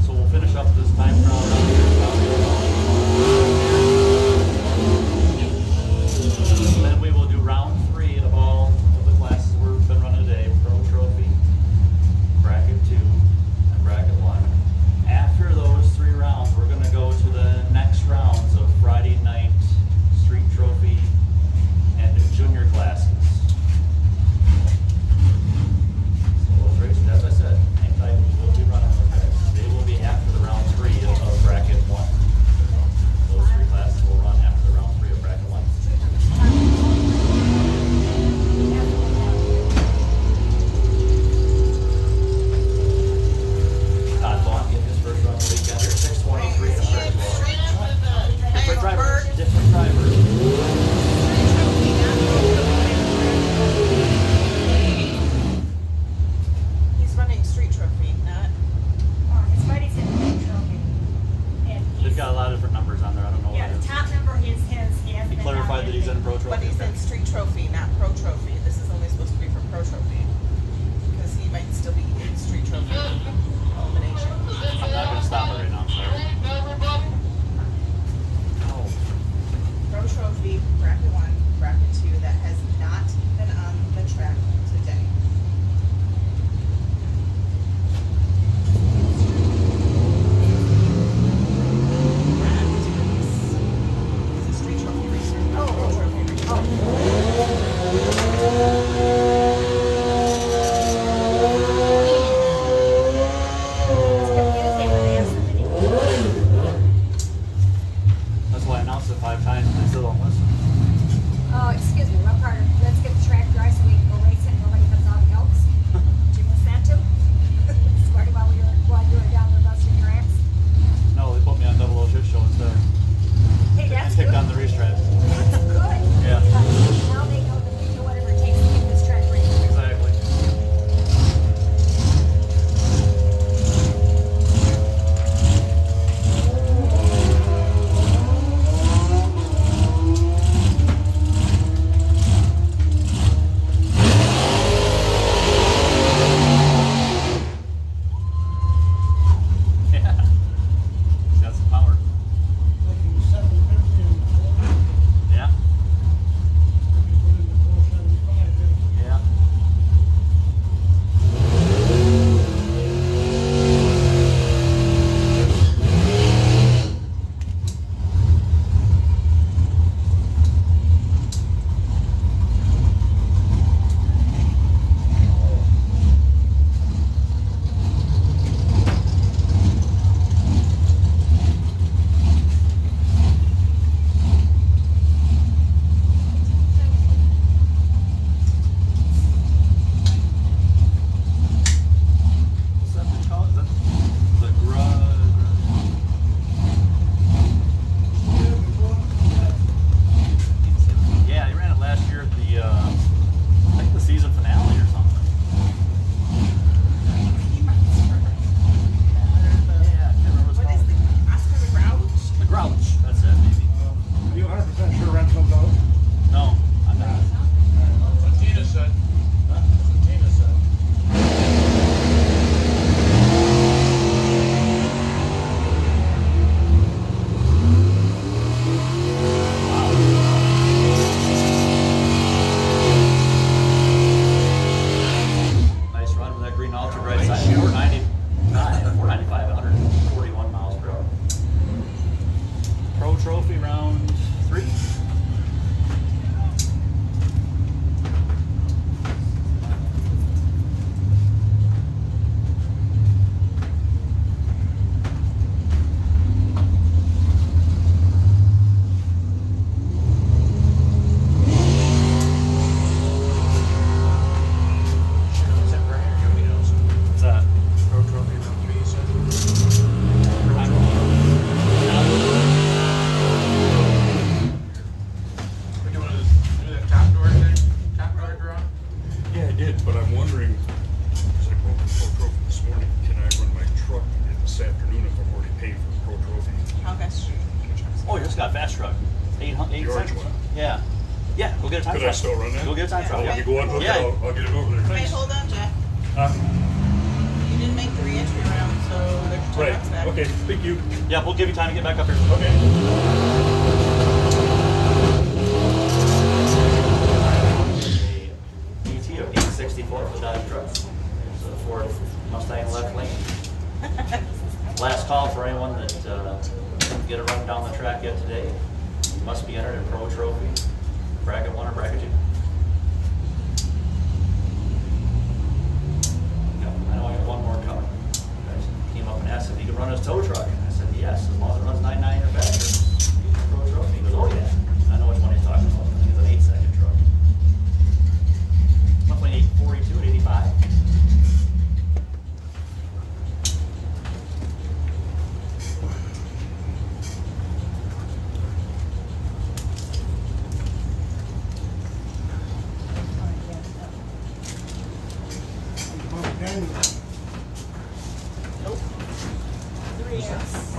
So we'll finish up this time trial round here. And then we will do round 3 of all of the classes we've been running today. Pro Trophy, Bracket 2, and Bracket 1. After those 3 rounds, we're going to go to the next rounds of Friday night Street Trophy and junior classes. So those races, as I said, hang tight, we'll be running those guys. They will be after the round 3 of Bracket 1. Those 3 classes will run after the round 3 of Bracket 1. Todd Vaughn getting his first run of the weekend here, 6:23 to start. Different drivers. Different drivers. He's running street trophy, not. His buddy's in the trophy. And They've he's, got a lot of different numbers on there. I don't know what yeah, it the is. top number is his. He hasn't He been clarified that he's in Pro Trophy. But he's in street trophy, not pro trophy. This is only supposed to be for pro trophy. Because he might still be in street trophy elimination. I'm not going to stop it right now. I'm sorry. Oh. Pro trophy Trophy round 3. Is that Brian or nobody knows? What's that? Pro Trophy round 3, you said? We're doing that top door thing? Top door draw? Yeah, I did, but I'm wondering, because I broke the Pro Trophy this morning, can I run my truck in this afternoon if I've already paid for the Pro Trophy? How fast do your trucks? Oh, you just got a fast truck. 8 The orange seconds. one. Yeah. Yeah, go get a time Could trial. I still run that? Go get a time Oh, trial. let me go unhook Yeah. it, I'll get it over there. Hey, Thanks. hold on, Jack. Huh? You didn't make the re-entry round, so there's 2 Right, rounds back. okay, thank you. Yeah, we'll give you time to get back up here. Okay. A ET of 864 for the Dodge truck. There's a Ford Mustang left lane. Last call for anyone that didn't get a run down the track yet today. You must be entered in Pro Trophy, bracket 1 or bracket 2. Yep, I know I got one more coming. Guys came up and asked if he could run his tow truck. I said yes, as long as it runs 99 or faster. He's a Pro Trophy. He goes, oh yeah. I know which one he's talking about. He's an 8-second truck. Roughly 842 and 85. Nope. 3 yes.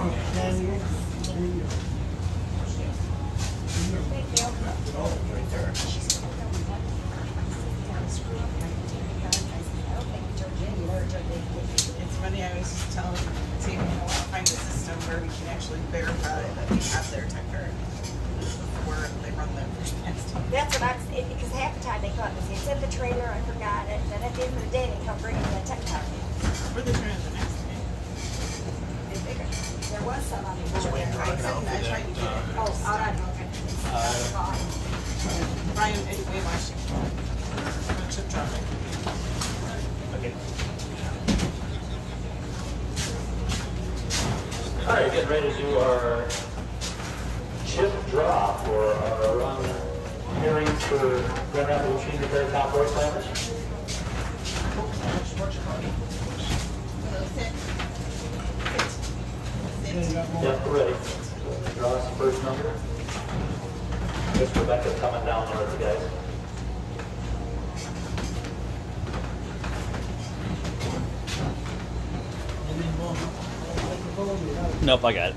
It's funny, I was just telling Tim, I want to find a system where we can actually verify that we have their tech card before they run the first test. That's what I was, because half the time they come and say, it's in the trailer, I forgot it, and then at the end of the day, they come bringing the tech card. Or the turn of the next day. They figure, there was some on the Just board. waiting for I it out for tried to that. get it. Oh, all right, okay. Brian, anyway, watching. Chip traffic. Okay. All right, getting ready to do our chip draw for our hearings for Grand Rapids Machine Repair Top doorslammers. Yep, we're ready. Draw us the first number. Guess Rebecca's coming down on us, guys. Nope, I got it.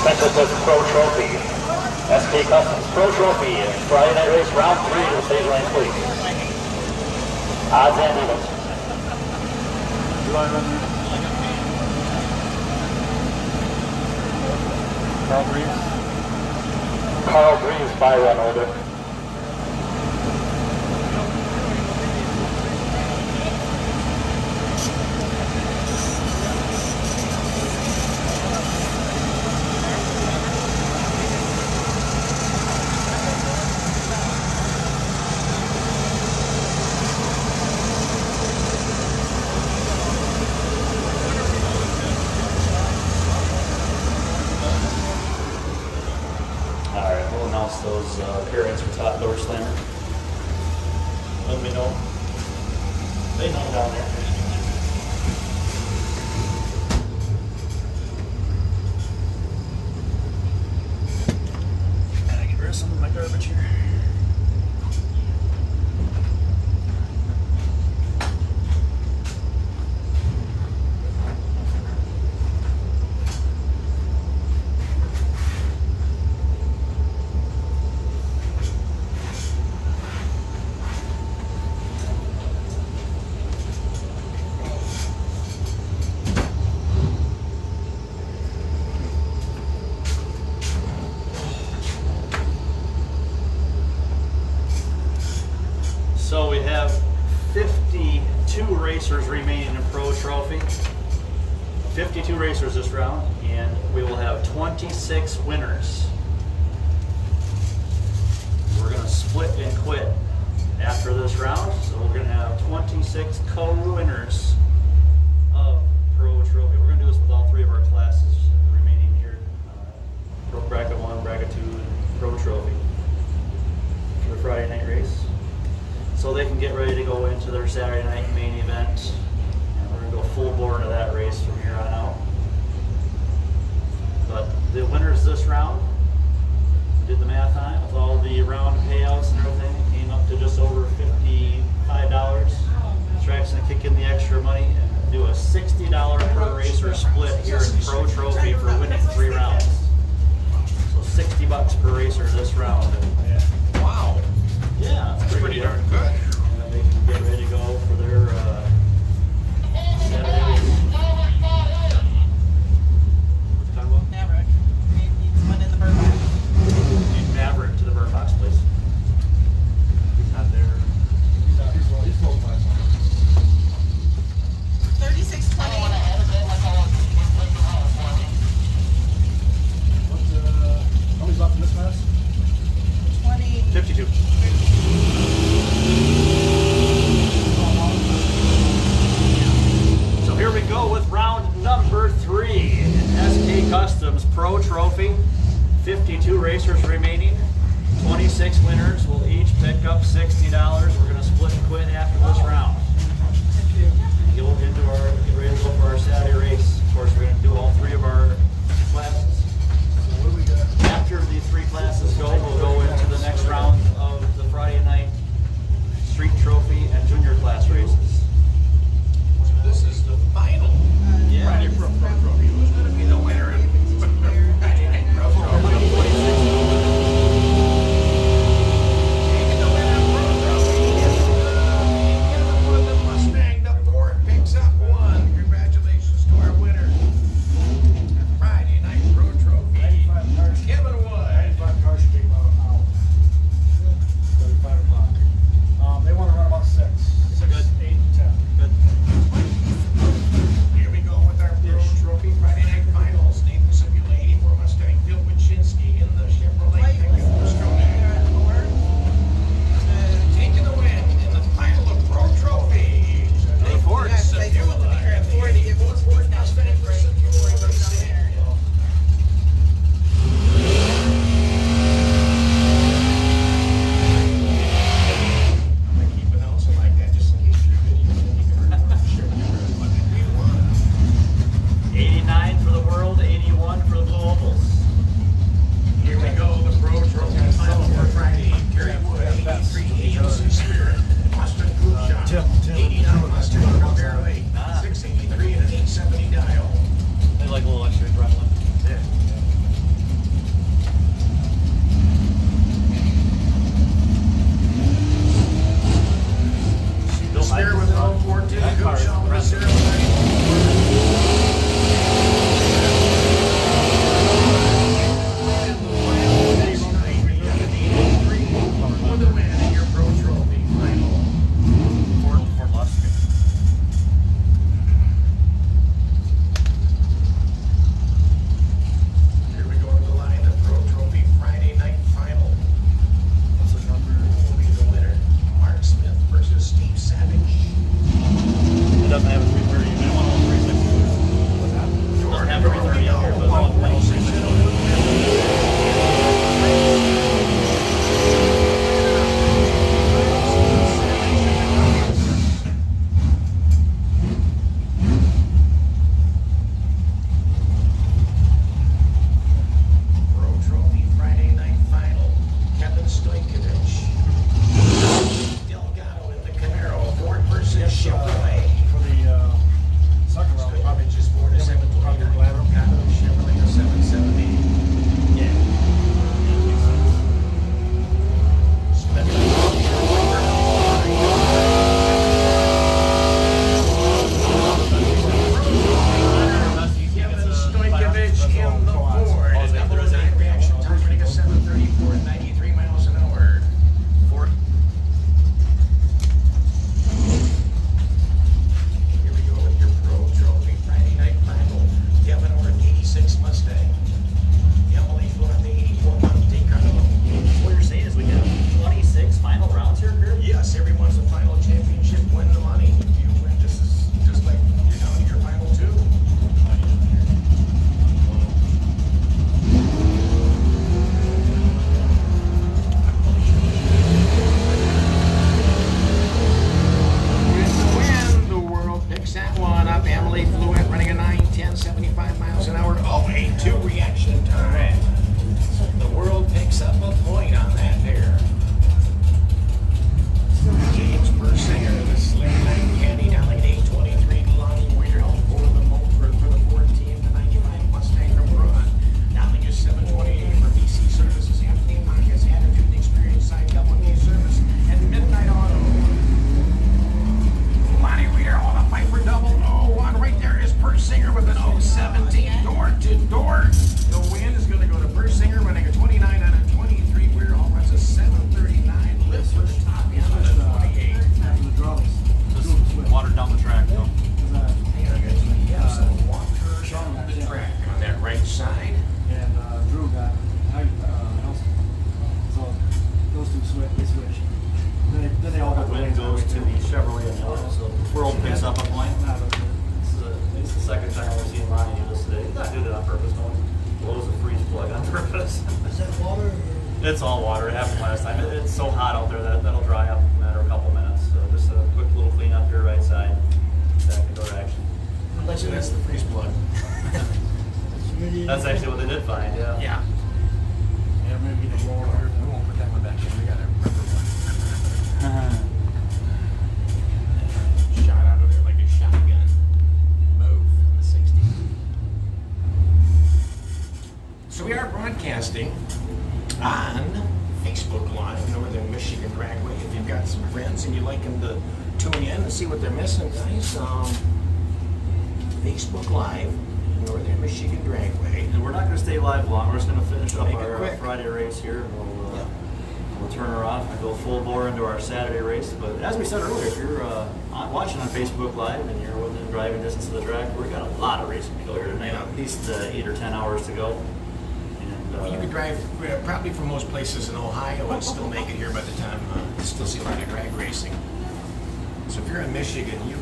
Texas says Pro Trophy. SK Customs Pro Trophy. Friday night race, round 3 to the stage lane, please. Odds and evens. Carl Greaves by run holder. Alright, we'll announce those appearances for top door slammer. Let me know. They know down there. Gotta get rid of some of my garbage here. So we have 52 racers remaining in Pro Trophy. 52 racers this round, and we will have 26 winners. We're going to split and quit after this round, so we're going to have 26 co-winners of Pro Trophy. We're going to do this with all 3 of our classes remaining here. Pro Bracket 1, Bracket 2, and Pro Trophy for the Friday night race. So they can get ready to go into their Saturday night main event. And we're going to go full bore into that race from here on out. But the winners this round, we did the math on it with all the round payouts and everything, it came up to just over $55. Track's going to kick in the extra money and do a $60 per racer split here in Pro Trophy for winning 3 rounds. So $60 per racer this round. Wow. Yeah, That's pretty darn good. And they can get ready to go for their Saturday race. What's it talking about? Maverick. Needs one in the burn box. Need Maverick to the burn box, please. He's not there. He's close by. 3620. How many's left in this mess? 20. 52. So here we go with round number 3. SK Customs Pro Trophy. 52 racers remaining. 26 winners will each pick up $60. We're going to split and quit after this round. And get ready to go for our Saturday race. Of course, we're going to do all 3 of our classes. So what do we got? After the 3 classes go, we'll go into the next round of the Friday night street trophy and junior class races. This is the final. Friday Pro Trophy. Who's going to be the winner in Friday Night Pro Trophy? Taking the winner in Pro Trophy. on up. Emily Fluent running a 910, 75 miles an hour. Oh, a 2 reaction time. The world picks up a point on that there. James Persinger, the Sling Line Caddy down like an 823. Lonnie Weir for the Mulford for the Ford team. The 95 Mustang from Braun. Down like a 728 for BC Services. Anthony Marcus, Attitude Experience Side Double K Service. And Midnight Auto. Lonnie Weir on a fight for double 01. Right there is Persinger with an 017 door to door. The win is going to go to Persinger running a 29 out of 23. Weir all runs a 739. Lives for the top end of the 28. After the drums. Just watered down the track though. Yeah, some water on the track on that right side. And Drew got Nelson. So those two switch. Then they all got The win goes to the Chevrolet and Miller, so the world picks up a point. It's the second time we've seen Lonnie do this today. He's not doing it on purpose. No one blows a freeze plug on purpose. Is that water? It's all water. It happened last time. It's so hot out there that that'll dry up in a matter of a couple minutes. So just a quick little clean up here right side. Back into our action. I bet you that's the freeze plug. That's actually what they did find, yeah. Yeah. Yeah, maybe the roll here. We won't put that one back in. We got a rubber one. Shot out of there like a shotgun. Move from the 60. So we are broadcasting on Facebook Live, Northern Michigan Dragway. If you've got some friends and you'd like them to tune in and see what they're missing, guys, Facebook Live, Northern Michigan Dragway. And we're not going to stay live long. We're just going to finish up Make it our quick. Friday race here, and we'll turn her off and go full bore into our Saturday race. But as we said earlier, if you're watching on Facebook Live and you're within driving distance of the track, we've got a lot of racing to go here tonight. Yeah. At least 8 or 10 hours to go. And You could drive probably from most places in Ohio and still make it here by the time you still see a lot of drag racing. So if you're in Michigan, you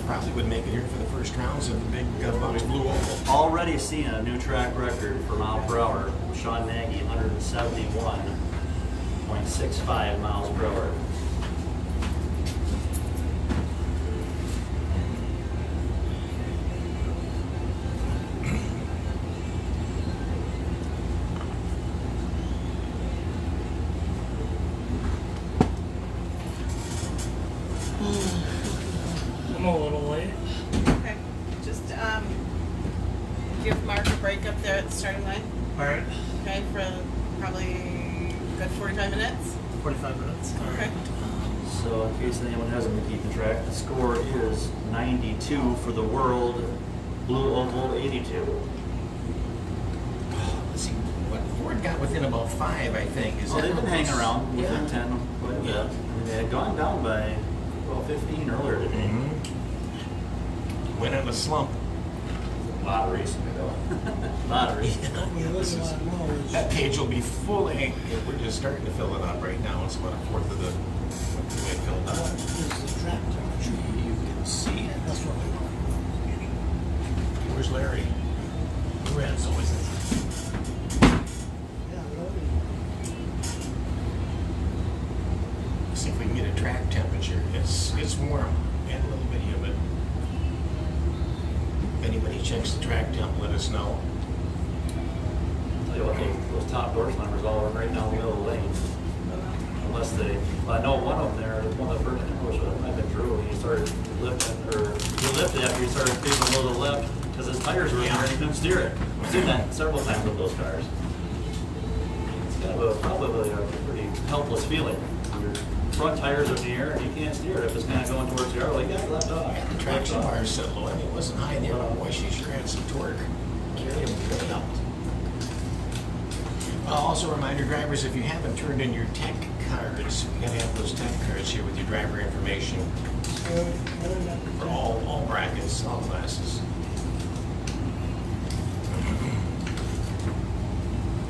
probably would make it here for the first rounds of the big Bugs Blue Oval. already seeing a new track record for mile per hour. Sean Nagy, 171.65 miles per hour. I'm a little late. Okay, just, give Mark a break up there at the starting line, All right. okay, for probably good 45 minutes, 45 minutes. okay? So in case anyone hasn't been keeping track, the score is 92 for the world, Blue Oval 82. Let's see, what Ford got within about 5, I think. Is So that they've been how hanging close? around within Yeah. 10 quite a bit. Yeah. I mean, they had gone down by 15 earlier today. Went in a slump. A lot of racing to go. A lot of racing. Yeah, this is, that page will be full of ink. We're just starting to fill it up right now. It's about a fourth of the way filled up. You can see it. Where's Larry? Lorenzo, is it? See if we can get a track temperature. It's warm and a little bit humid. If anybody checks the track temp, let us know. Tell you what, those top doorslammers all are right down the middle of the lane. Unless they, well, I know one of them there, one of the first ambushes, it might have been Drew, he started lifting, or he lifted after he started taking a little lift, because his tires were in there and he couldn't steer it. I've seen that several times with those cars. It's kind of probably a pretty helpless feeling. Your front tires are in the air and you can't steer it if it's kind of going towards the arrow, you got to left off. The traction bar set low. I mean, it wasn't high in the air, but boy, she sure had some torque. Carried him way out. Also, reminder drivers, if you haven't turned in your tech cards, you gotta have those tech cards here with your driver information for all brackets, all classes.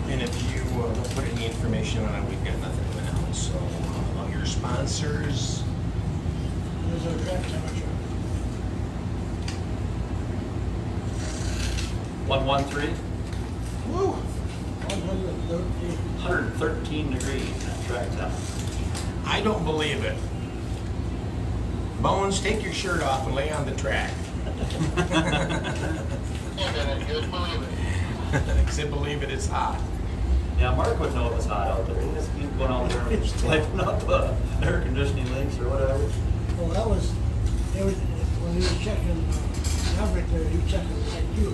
And if you don't put any information on it, we've got nothing to announce. So, among your sponsors, There's our track temperature. 113, Woo! 113. 113 degrees at track temp. I don't believe it. Bones, take your shirt off and lay on the track. Except believe it, it's hot. Yeah, Mark would know it was hot out there. He just keep going out there and just wiping up air conditioning leaks or whatever. Well, that was, it was, when he was checking Everett there, he was checking like you.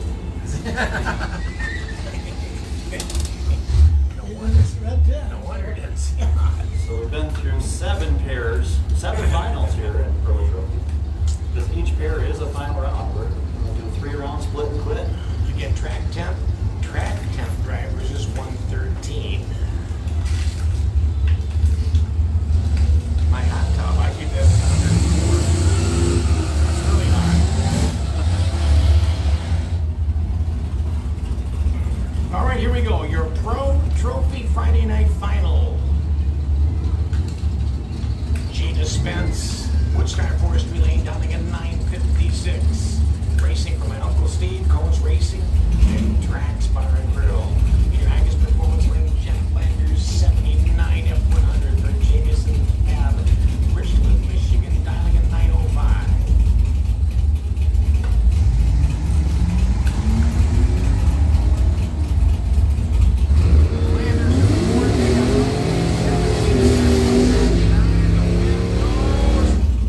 No It wonder, was right there. no wonder it is hot. So we've been through 7 finals here in Pro Trophy. Because each pair is a final round. We're going to do 3 rounds, split and quit. You get track temp drivers is 113. My hot tub, I keep that at 104. That's really hot. All right, here we go. Your Pro Trophy Friday Night Final. Gina Spence, Woodstar Forestry Lane, Downing at 956. Racing from my Uncle Steve, Coles Racing, and Tracks Bar and Grill. Your Angus Performance Ring, Jack Landers, 79 F100 for Jamison Ave, Richland, Michigan, dialing at 905. Landers and Ford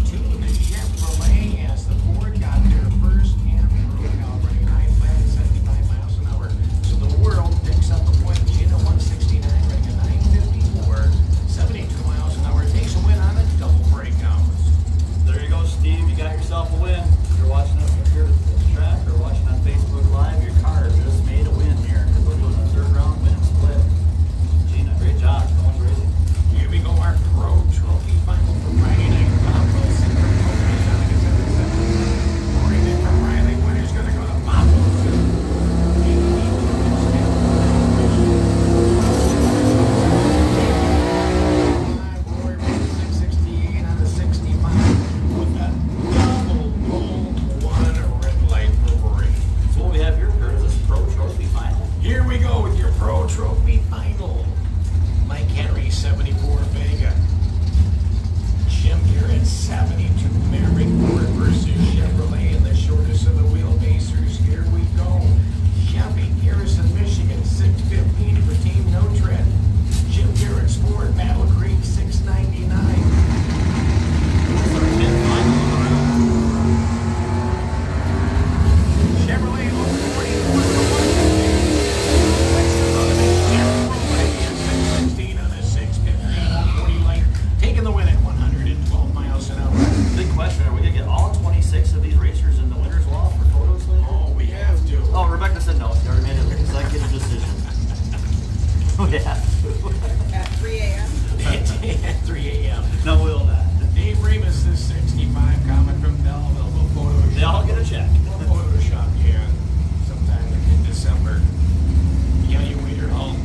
to the Chevrolet as the Ford got their first running 9 flat at 75 miles an hour. So the world picks up a point. Gina 169 running at 954, 72 miles an hour. Takes a win on a double breakout. There you go, Steve. You got yourself a win. If you're watching us from here at the track or watching on Facebook Live, your car just made a win here. We're doing a 3rd round win split. Gina, great job. Coles Racing. Here we go, our Pro Trophy Final for Friday night. Bob Wilson from Tony Downing at 77. Corey from Riley. Winner's going to go to Bob Wilson. Roy Ray 668 on the 65 with a double pole, 1 red light for Rory. So what we have here, Kurt, is this Pro Trophy Final. Here we go with your Pro Trophy Final. Mike Henry, 74 Vega. Jim Garrett, 72 Maverick Ford versus Chevrolet in the shortest of the wheelbasers. Here we go. Chevy, Garrison, Michigan, 615 for Team No Tread. Jim Garrett's Ford, Battle Creek, 699. Chevrolet, 616 on a 615 40 light, taking the win at 112 miles an hour. Big question, are we going to get all 26 of these racers in the winner's wall for photos later? Oh, we have to. Oh, Rebecca said no. She already made an executive decision. We have to. At 3 a.m. At 3 a.m. No, we'll not. Dave Remus, this 65 comment from Belleville. We'll Photoshop. They all get a check. We'll Photoshop you sometime in December. Kelly Weiderholt,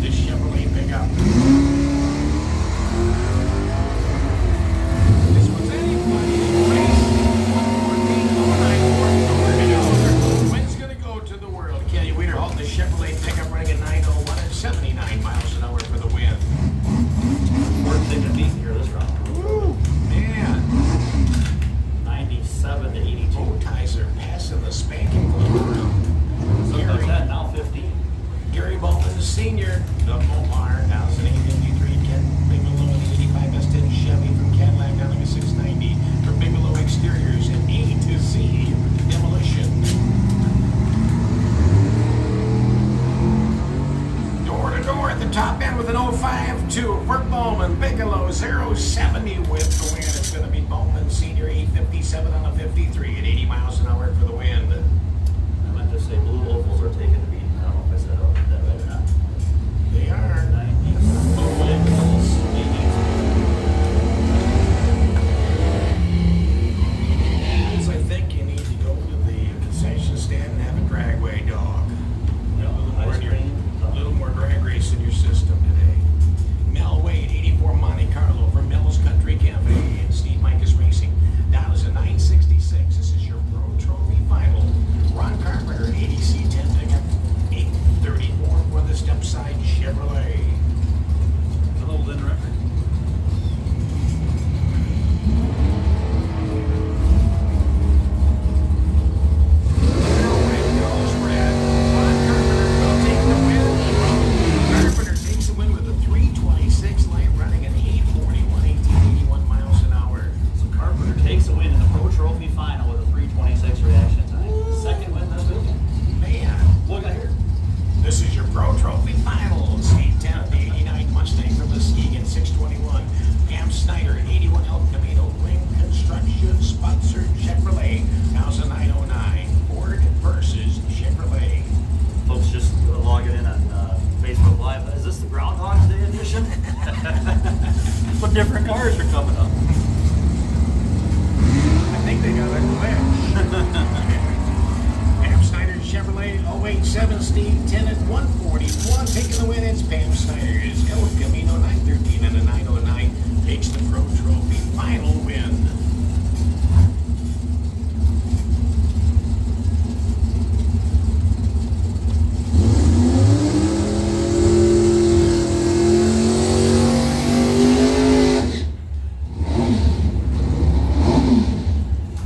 the Chevrolet pickup. This was anybody's race. 114.09. Wind's going to go to the world. Kelly Weiderholt, the Chevrolet pickup running at 901 at 79 miles an hour for the win. Ford taking a beat here this round. Woo, man. 97 to 82. Bow ties are passing the spanking glove around. Sometimes that, now 15. Gary Bowman Sr., the Mopar, 1853, Ken Bigelow, the 85 S10 Chevy from Cadillac, down like a 690 for Bigelow Exteriors and A to Z Demolition. Door to door at the top end with an 052 for Bowman, Bigelow 070 with the win. It's going to be Bowman Sr., 857 on the 53 at 80 miles an hour for the win. I meant to say blue ovals are taking a beat. I don't know if I said that right or not. They are. the win, it's Pam Snyder's El Camino 913 and a 909 takes the Pro Trophy final win.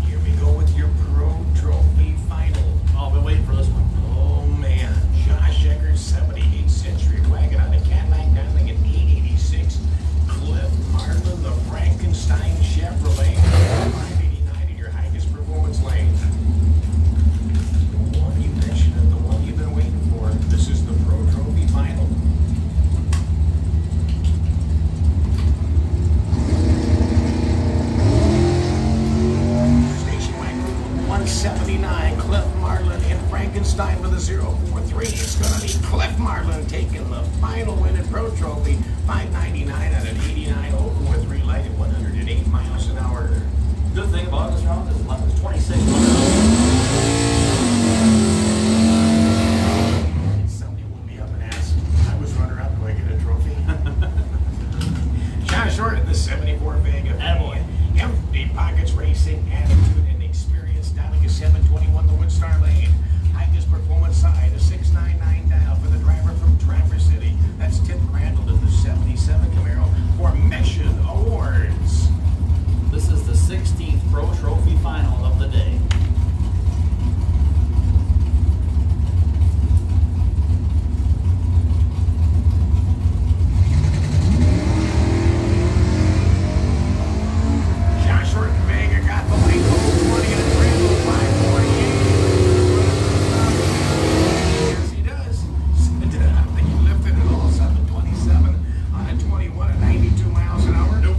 Here we go with your Pro Trophy final. Oh, I've been waiting for this one. Oh man, Josh Eggers, 78 Century Wagon on a Cadillac Dialing at 886. Cliff Marlin, the Frankenstein Chevrolet, 589 in your highest performance lane. The one you mentioned and the one you've been waiting for. This is the Pro Trophy final. Station wagon 179, Cliff Marlin in Frankenstein with a 043. It's going to be Cliff Marlin taking the final win at Pro Trophy, 599 at an 89.043, light at 108 miles an hour. Good thing about this round is it's 26. Somebody will be up and ask, I was runner up, do I get a trophy? Josh Short in the 74 Vega. Attaboy. Empty pockets racing, attitude and experience. Dialing a 721 the Woodstar Lane. Highest performance side, a 699 dial for the driver from Traverse City. That's Tim Crandall in the 77 Camaro for Mission Awards. This is the 16th Pro Trophy final of the day. Josh Short in Vega got the lane over 20 and a Crandall 548. Yes, he does. I think he lifted it all 727 on a 21 at 92 miles an hour. Nope.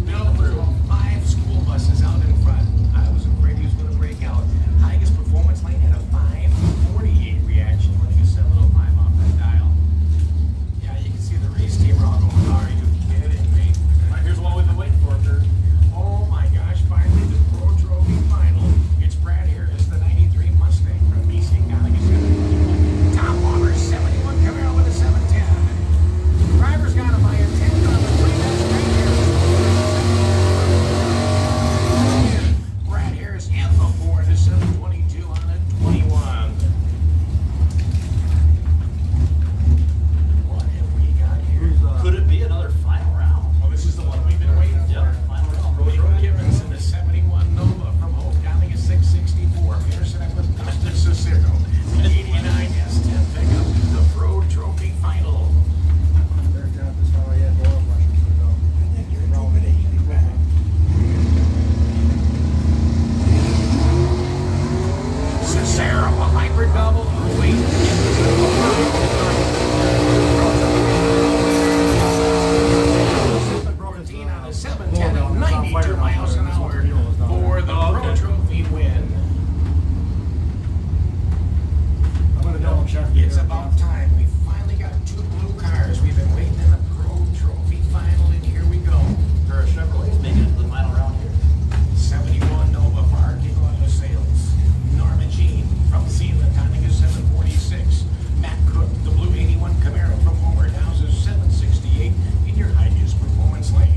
Bill through 5 school buses out in front. I was afraid he was going to break out. Highest performance lane had a 548 reaction when he was 705 off that dial. Yeah, you can see the race team are all going, are you kidding me? All right, here's what we've been waiting for, Kurt. Oh my gosh, finally the Pro Trophy final. It's Brad Harris, the 93 Mustang from BC County. Tom Palmer, 71 Camaro with a 710. Driver's got him by a 10 on the 3. That's Brad Harris. Brad Harris and the 4 to 722 on a 21. What have we got here? Could it be another final round? Well, this is the one we've been waiting for. Yep, final round. Pro William Trophy. Gibbons in the 71 Nova from Hope, Dialing a 664. Peterson up with Dustin Cicero. 89 S10 pickup, the Pro Trophy final. There's down this fellow, he had more questions to go. I think you're intimidating me back. Cicero, a hyper double. Oh, wait. On a 710 at 92 miles an hour for the Pro Trophy win. I'm gonna double check. It's about time. We finally got 2 blue cars. We've been waiting in the Pro Trophy final, and here we go. Or a Chevrolet's making it to the final round here. 71 Nova for Arctic Auto Sales. Norma Jean from Zealand, Dialing a 746. Matt Cook, the blue 81 Camaro from Homer, houses 768 in your highest performance lane.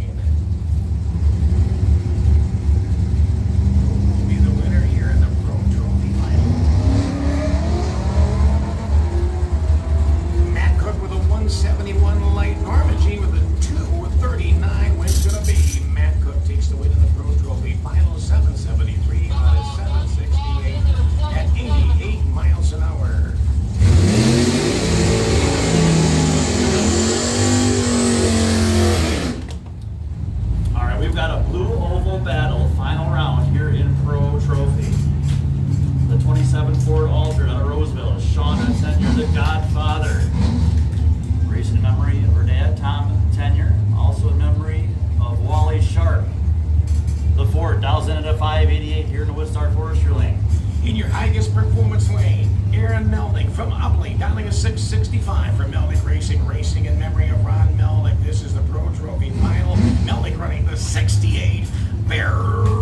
Who will be the winner here in the Pro Trophy final? Matt Cook with a 171 light. Norma Jean with a 239. Wins gonna be Matt Cook takes the win in the Pro Trophy final. 773 on a 768 at 88 miles an hour. All right, we've got a blue oval battle final round here in Pro Trophy. The 27 Ford Altered out of Roseville, Sean Tenyer, the Godfather. Racing in memory of her dad, Tom Tenyer. Also in memory of Wally Sharp. The Ford dials in at a 588 here in the Woodstar Forestry Lane. In your highest performance lane, Aaron Melnick from Ubley, dialing a 665 for Melnick Racing, racing in memory of Ron Melnick. This is the Pro Trophy final. Melnick running the 68 Barracuda.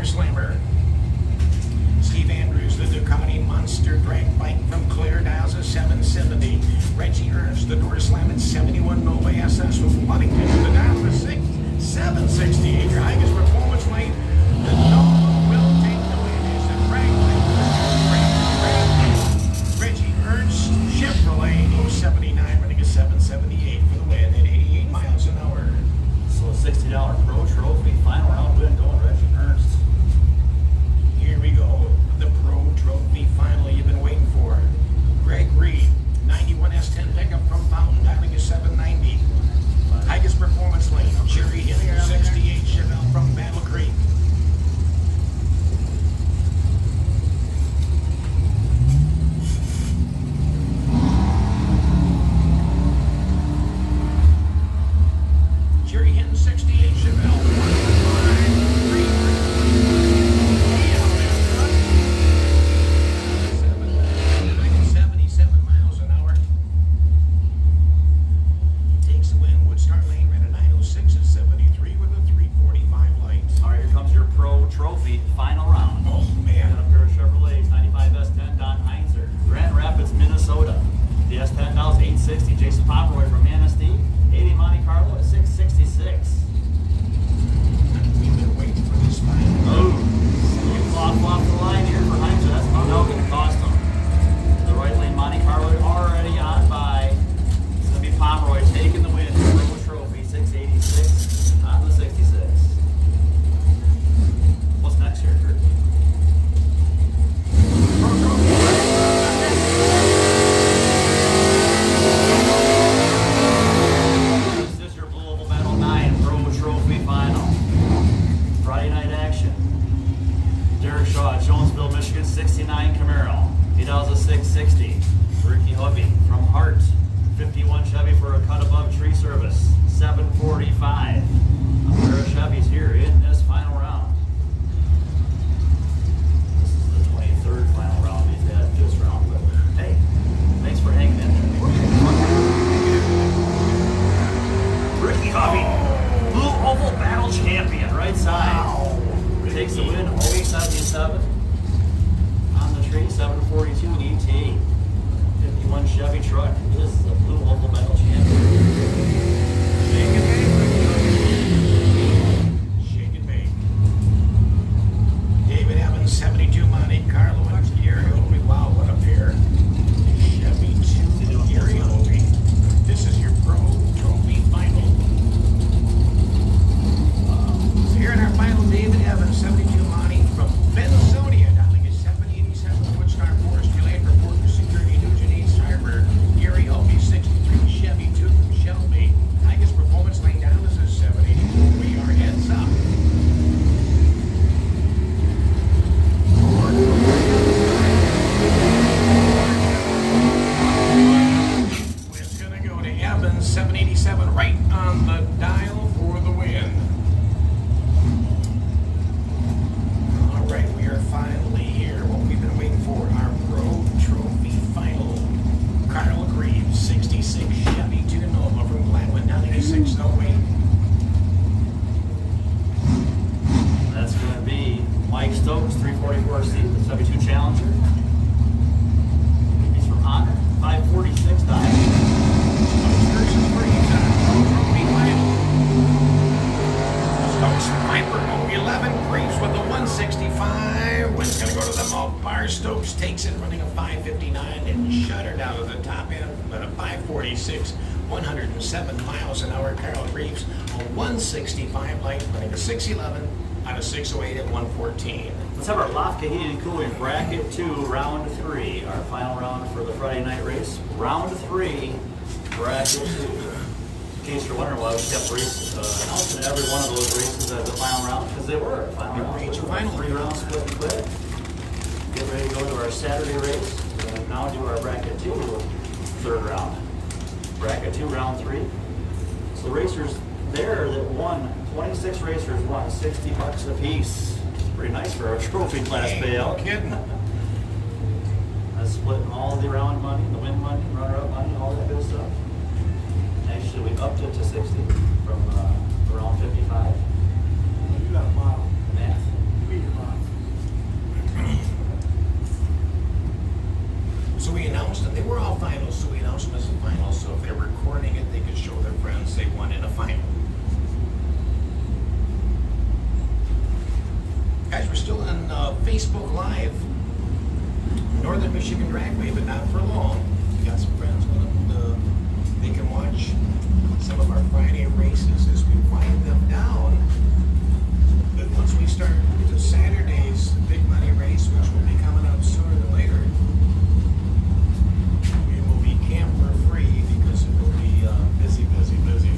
door slammer. Steve Andrews, the Ducati Monster drag bike from Clear, dials a 770. Reggie Ernst, the door slam at 71 Nova SS from Ludington, the dial of a 768. Your highest performance lane, the Nova will take the win. Is the drag bike. Reggie Ernst, Chevrolet 079, running a 778 for the win at 88 miles an hour. So a $60 Pro Trophy final round win going Reggie Ernst. Here we go. The Pro Trophy final you've been waiting for. Greg Reed, 91 S10 pickup from Fountain, dialing a 790. Highest performance lane, Jerry Hill, 68 Chevelle from Battle Creek. Jerry Hinton, 68 Chevelle. 77 miles an hour. Takes the win. Woodstart Lane ran a 906 at 73 with a 345 light. All right, here comes your Pro Trophy final round. Oh, And man. a pair of Chevrolets, 95 S10, Don Heinzer. Grand Rapids, Minnesota. The S10 now is 860. Jason Pomeroy from Manistee. 80 Monte Carlo at 666. We've been waiting for this final. Oh, off the line here for Heinzer. That's about now going to cost him. The right lane Monte Carlo already on by. It's going to be Pomeroy taking the win. Pro Trophy, 686 on the 66. What's next here, Kurt? This is your Blue Oval Battle 9 Pro Trophy final. Friday night action. Derek Shaw, Jonesville, Michigan, 69 Camaro. He dials a 660. Ricky Hovey from Hart, 51 Chevy for a cut above tree service, 745. A pair of Chevys here in this final round. This is the 23rd final round we've had this round, but hey, thanks for hanging in there. Ricky Hovey, Blue Oval Battle Champion, right side. Takes the win, 077 on the tree, 742 ET. 51 Chevy truck is the Blue Oval Battle Champion. Shake and bake. Shake and bake. David Evans, 72 Monte Carlo, and Gary Hovey. Wow, what a pair. Chevy 2 Gary Hovey. This is your Pro Trophy final. So here in our final, David Evans, 72 Monte from Bensonia, dialing is 787 Woodstar Forest, Delayed for Porter Security, Nugent East Harbor. Gary Hovey, 63 Chevy 2 from Shelby. Highest performance lane down is a 784. We are heads up. It's gonna go to Evans, 787, right on the dial for the win. All right, we are finally here. What we've been waiting for, our Pro Trophy final. Carl Greaves, 66 Chevy 2 Nova from Gladwin, down to 608. That's going to be Mike Stokes, 344C, the 72 Challenger. He's from Honor, 546 dial. Stokes versus Greaves on our Pro Trophy final. Stokes Piper 011, Greaves with the 165. Wind's gonna go to the Mopar. Stokes takes it, running a 559 and shuddered out of the top end at a 546, 107 miles an hour. Carl Greaves, a 165 light, running a 611 out of 608 at 114. Let's have our Lafka Heating and Cooling Bracket 2, Round 3. Our final round for the Friday night race. Round 3, Bracket 2. In case you're wondering why we kept announcing every one of those races as the final round, because they were final round. Final. 3 rounds split and quit. Get ready to go to our Saturday race. And now do our Bracket 2, 3rd round. Bracket 2, Round 3. So racers there that won, 26 racers won $60 a piece. Pretty nice for a trophy class payout. No kidding. That's splitting all the round money, the win money, runner-up money, all that good stuff. Actually, we upped it to 60 from around 55. You got a model. Math. You mean your model. Facebook Live, Northern Michigan Dragway, but not for long. We got some friends with them. They can watch some of our Friday races as we wind them down. But once we start to Saturday's big money race, which will be coming up sooner than later, we will be camper free because it will be busy, busy, busy.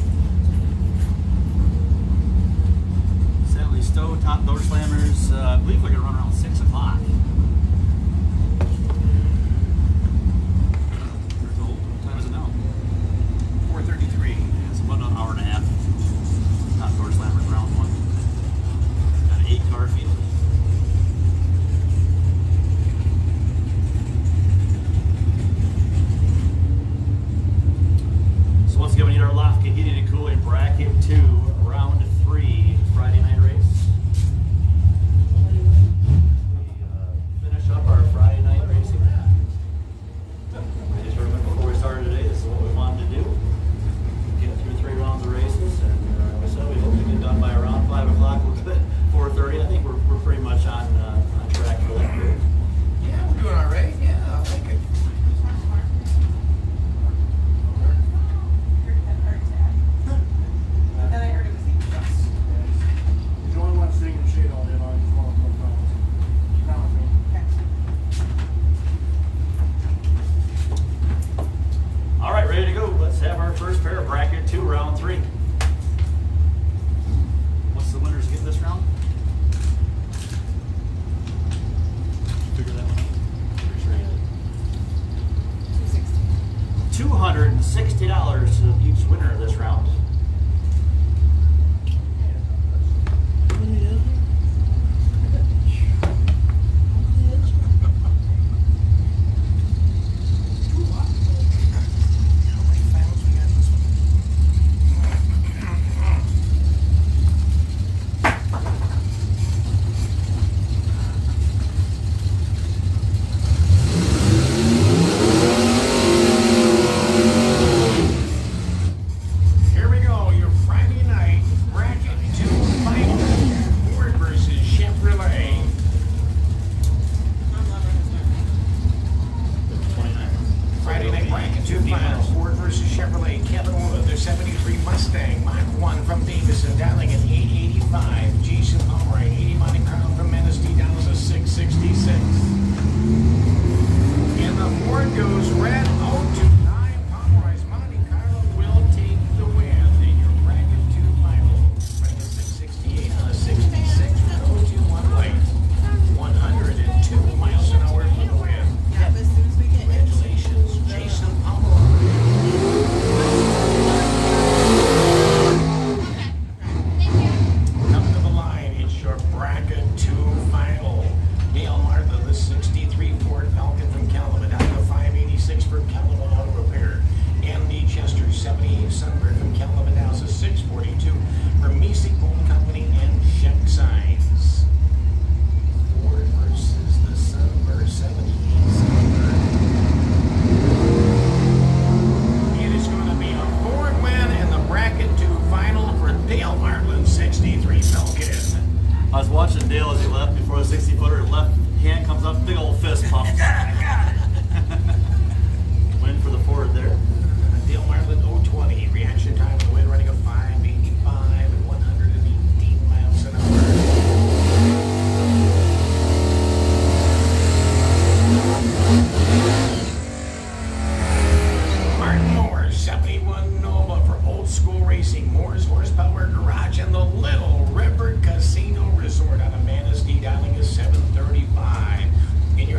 Sally Stowe, top door slammers. I believe we're gonna run around 6 o'clock. What time is it now? 4:33. It's about an hour and a half. Top door slammers round one. Got an 8-car field. So once again, we need our Lafka heating and cooling bracket 2, round 3, Friday night race. We finish up our Friday night racing. Just remember before we started today, this is what we wanted to do. Get through 3 rounds of races, and we said we hope to get done by around 5 o'clock. We'll do it 4:30. I think we're pretty much on track for that. Yeah, we're doing all right. Yeah, I like it. And then I heard it was eating dust. He's the only one sitting in the shade all day long. He's one of the problems. Promise me. All right, ready to go. Let's have our first pair of bracket 2, round 3. What's the winners get this round? Figure that one out. $260 to each winner of this round. Here we go, your Friday night bracket 2 final. Ford versus Chevrolet. Friday night bracket 2 final. Ford versus Chevrolet. Kevin Wood, their 73 Mustang. Mach 1 from Davison, dialing at 885. Jason Palmer, 80 Monte Carlo from Manistee, down to 666. And the Ford goes red 0-9. Pomeroy's Monte Carlo will take the win in your bracket 2 final. Running at 668 on a 66 with 021 late. 102 miles an hour for the win. Yeah, but as soon as we get Congratulations, Jason Pomeroy. Come to the line, it's your bracket 2 final. Dale Martha, the 63 Ford Falcon from Calumet, down to 586 for Calumet Auto Repair. Andy Chester, 78 Sunbird from Calumet, down to 642 for Meesick Bone Company and Check Signs. Ford versus the Sunbird, 78 Sunbird. And it's going to be a Ford win in the bracket 2 final for Dale Martland, 63 Falcon. I was watching Dale as he left before the 60-footer. Left hand comes up, big old fist pump. Win for the Ford there. Dale Martland 020. Reaction time of the win running a 585 and 118 miles an hour. Martin Moore, 71 Nova for Old School Racing. Moore's Horsepower Garage and the Little River Casino Resort out of Manistee, dialing is 735. In your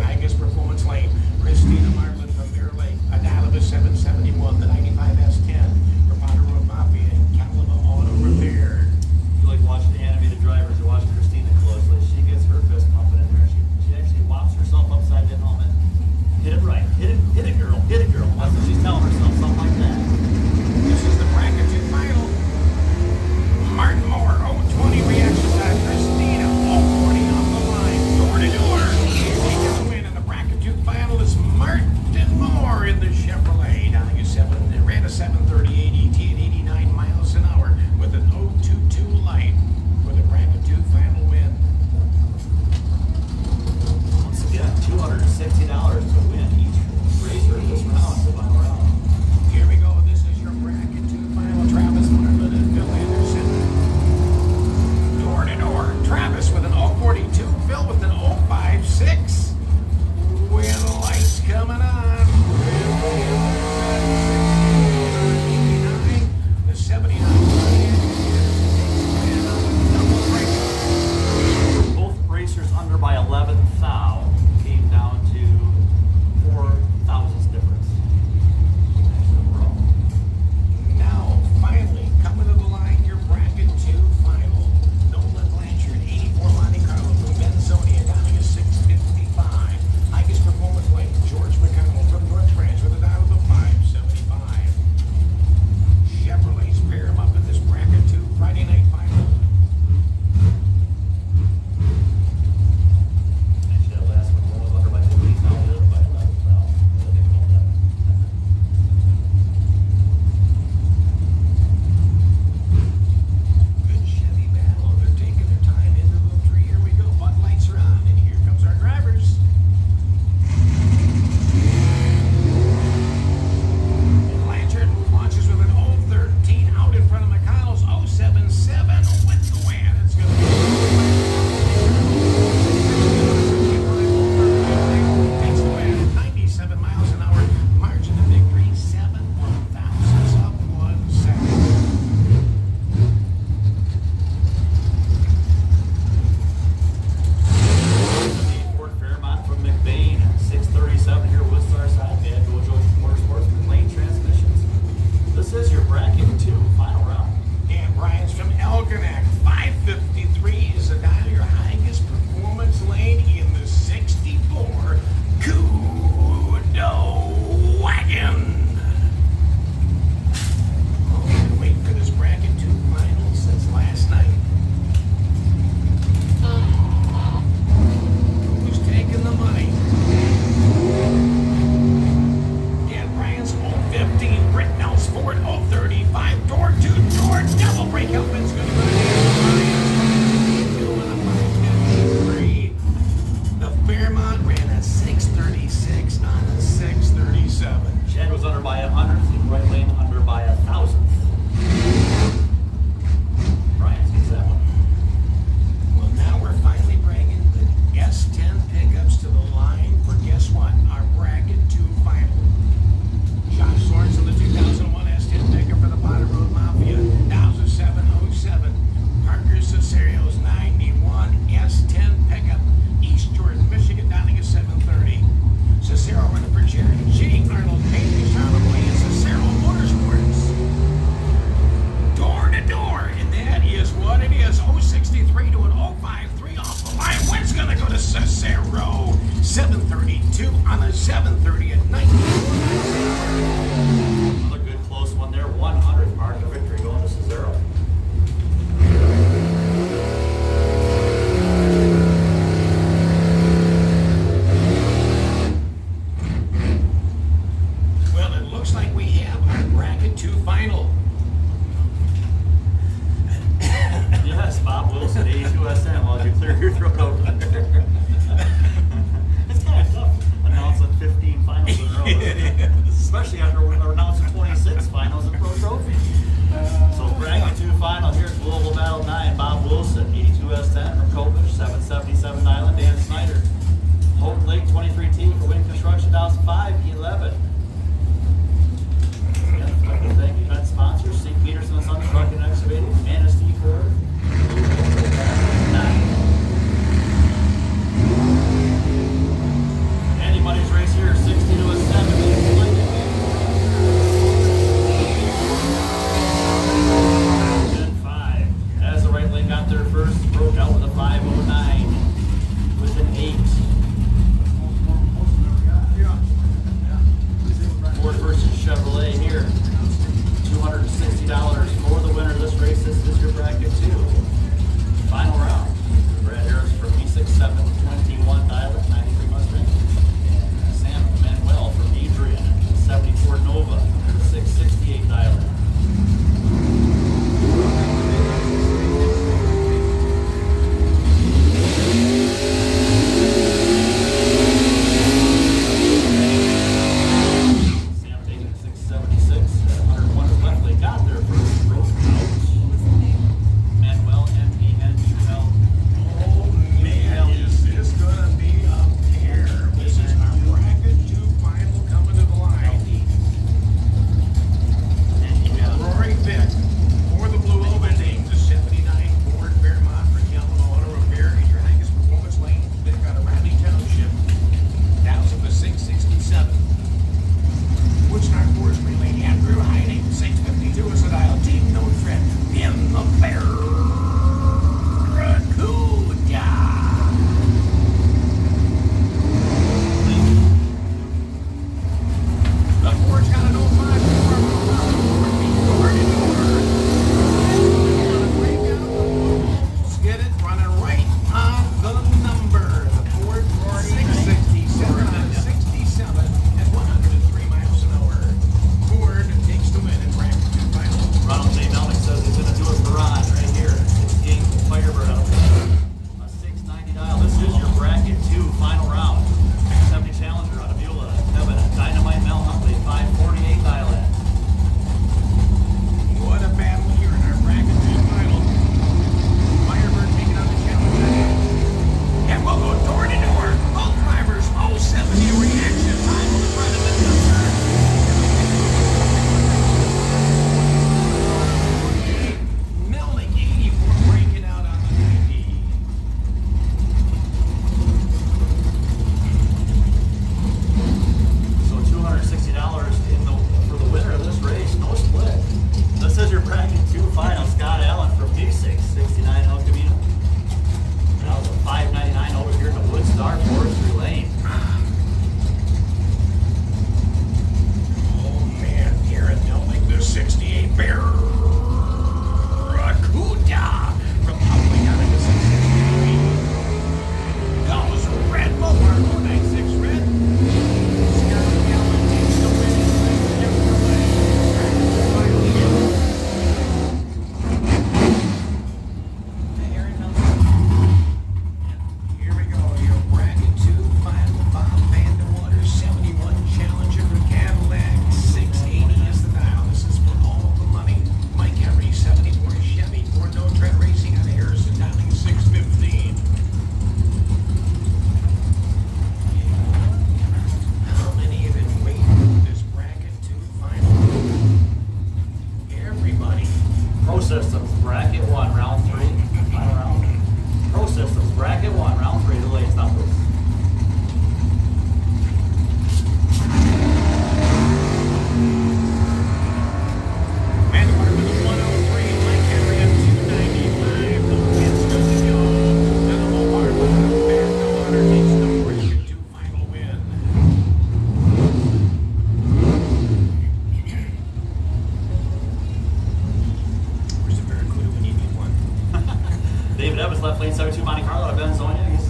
David Evans, left lane 72 Monte Carlo out of Benzonia. He's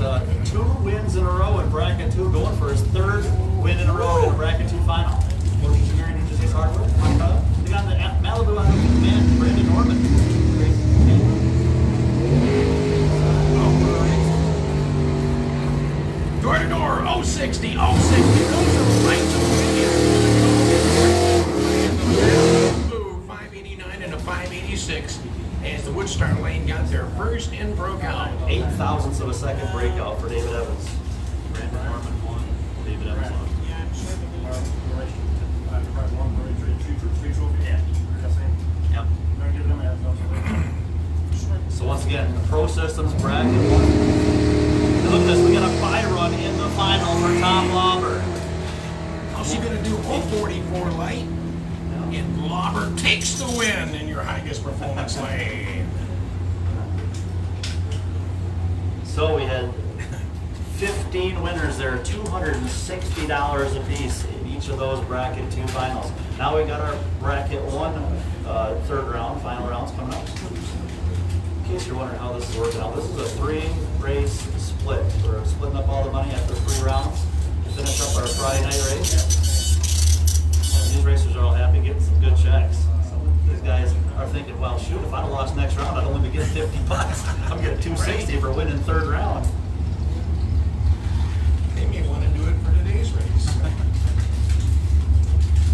2 wins in a row in bracket 2, going for his 3rd win in a row in a bracket 2 final. What engineering agency's hardware? They got the Malibu out of man, Brandon Norman. Door to door, 060, 060. Those are right to win. 589 and a 586 as the Woodstar lane got their first in broke out. 8 thousandths of a second breakout for David Evans. Brandon Norman won. David Evans won. Yeah, I'm sure the Yeah. Yep. So once again, Pro Systems bracket 1. And look at this, we got a bye run in the final for Tom Lauber. How's he going to do 044 light? And Lauber takes the win in your highest performance lane. So we had 15 winners there, $260 apiece in each of those bracket 2 finals. Now we got our bracket 1 third round, final rounds coming up. In case you're wondering how this is working out, this is a 3-race split. We're splitting up all the money after 3 rounds to finish up our Friday night race. And these racers are all happy, getting some good checks. These guys are thinking, well, shoot, if I'd have lost next round, I'd only be getting $50. I'm getting $260 for winning 3rd round. They may want to do it for today's race.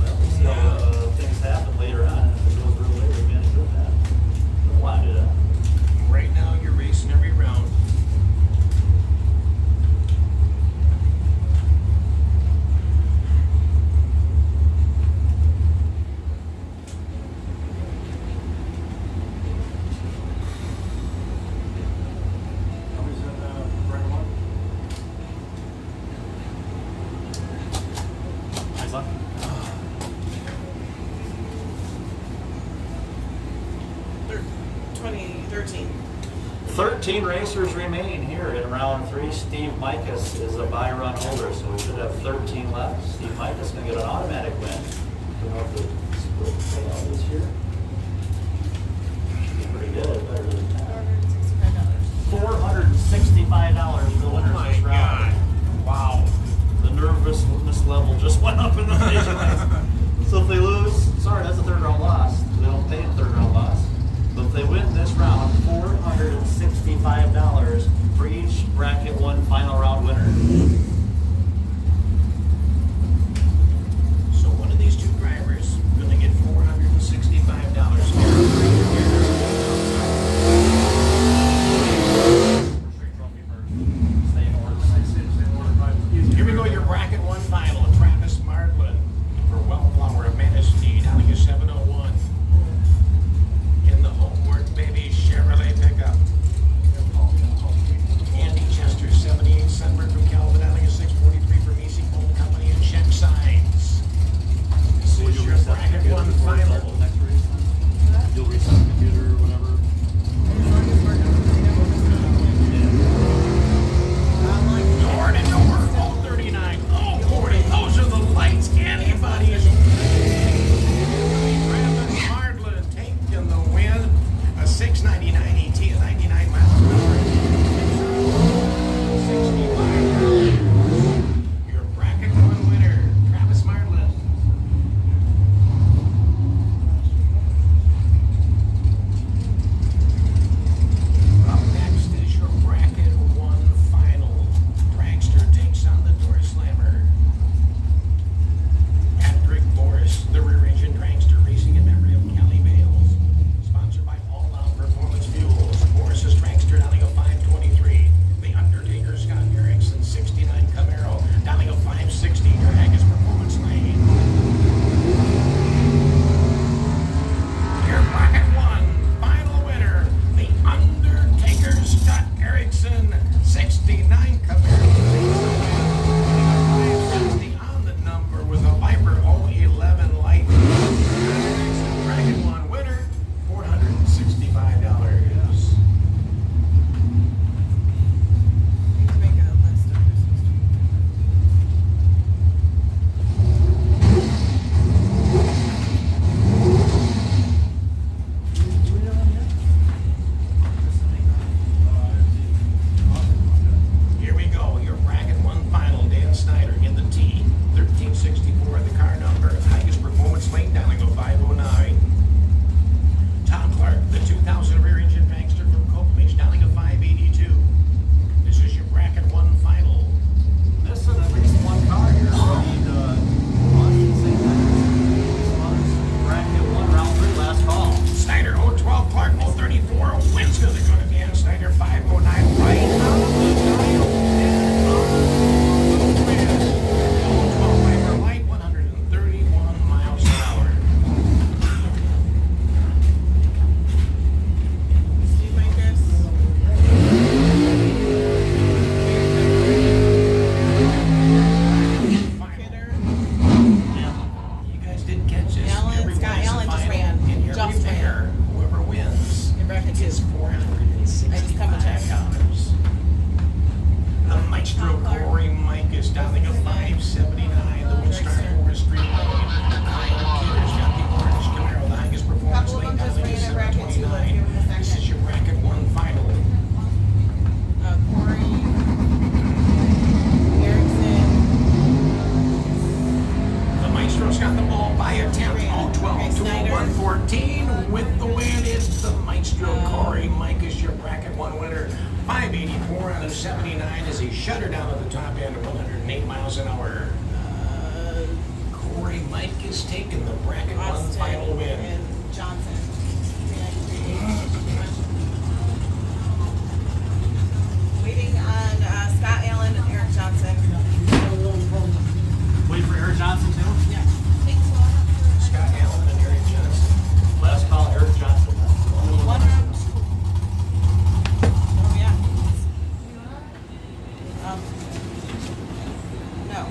Well, we'll see how things happen later on. If it goes real late, we can't do that. Don't want to do that. Right now, you're racing every round. Nice luck. 2013. 13 racers remain here in round 3. Steve Micas is a bye run holder, so we should have 13 left. Steve Micas going to get an automatic win. I don't know if the split payout is here. Should be pretty good. Better than that. $465 for the winners Oh my this round. God. Wow. The nervousness level just went up in the station. So if they lose, sorry, that's a 3rd round loss. They don't pay a 3rd round loss. But if they win this round, $465 for each bracket 1 final round winner. So one of these 2 drivers is going to get $465. Here we go, your bracket 1 final. Travis Marlin for Wellflower of Manistee, down to 701. In the Homeward Baby Chevrolet pickup. Andy Chester, 78 584 on the 79 as he shut her down at the top end of 108 miles an hour. Corey Mike is taking the bracket one Austin final win. and Johnson. 393. Waiting on Scott Allen and Eric Johnson. Wait for Eric Johnson too? Yeah. Scott Allen and Eric Johnson. Last call, Eric Johnson. One round. Oh, yeah. No.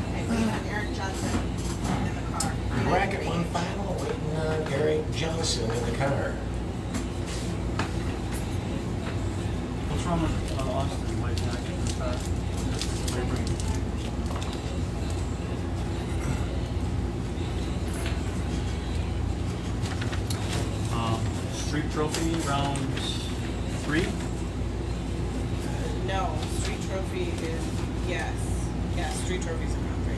Okay, waiting on Eric Johnson in the car. Bracket one final, waiting on Eric Johnson in the car. What's wrong with Austin? Why is not getting this fast? Street Trophy round 3? No, street trophy is yes. Yeah, street trophies in round 3.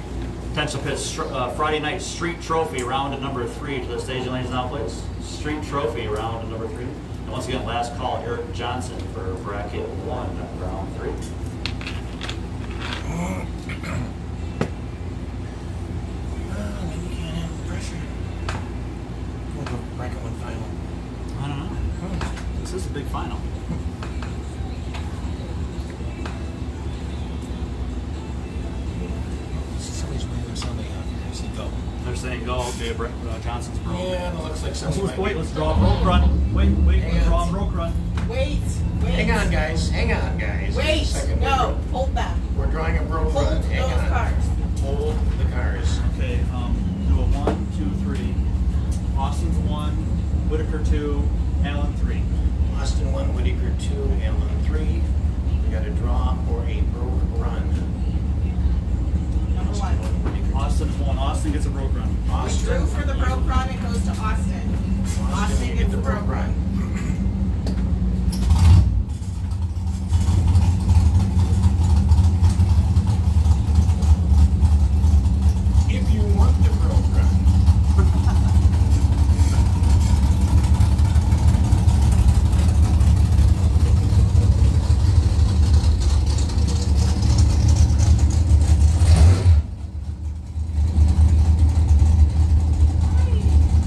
Potential pitch Friday night Street Trophy round at number 3 to the staging lanes now, please. Street Trophy round at number 3. And once again, last call, Eric Johnson for bracket 1 round 3. Maybe you can't have the pressure. We'll go bracket one final. I don't know. This is a big final. Somebody's waiting somebody out here. Does he go? They're saying go. Okay, Johnson's broke. Yeah, it looks like somebody might Wait, be- let's draw a broke run. Wait, Hang let's draw on. a broke run. Wait. Hang on, guys. Hang on, guys. Wait. Just a second. No, hold them. We're drawing a broke Hold run. Hang those on. cars. Hold the cars. Okay, do a 1, 2, 3. Austin's 1, Whitaker 2, Allen 3. Austin 1, Whitaker 2, Allen 3. We got a draw or a broke run. Number Austin 1. 1, Whitaker 2. Austin's 1. Austin gets a broke run. We drew for the broke run. It goes to Austin. Austin, you get the broke run. If you want the broke run.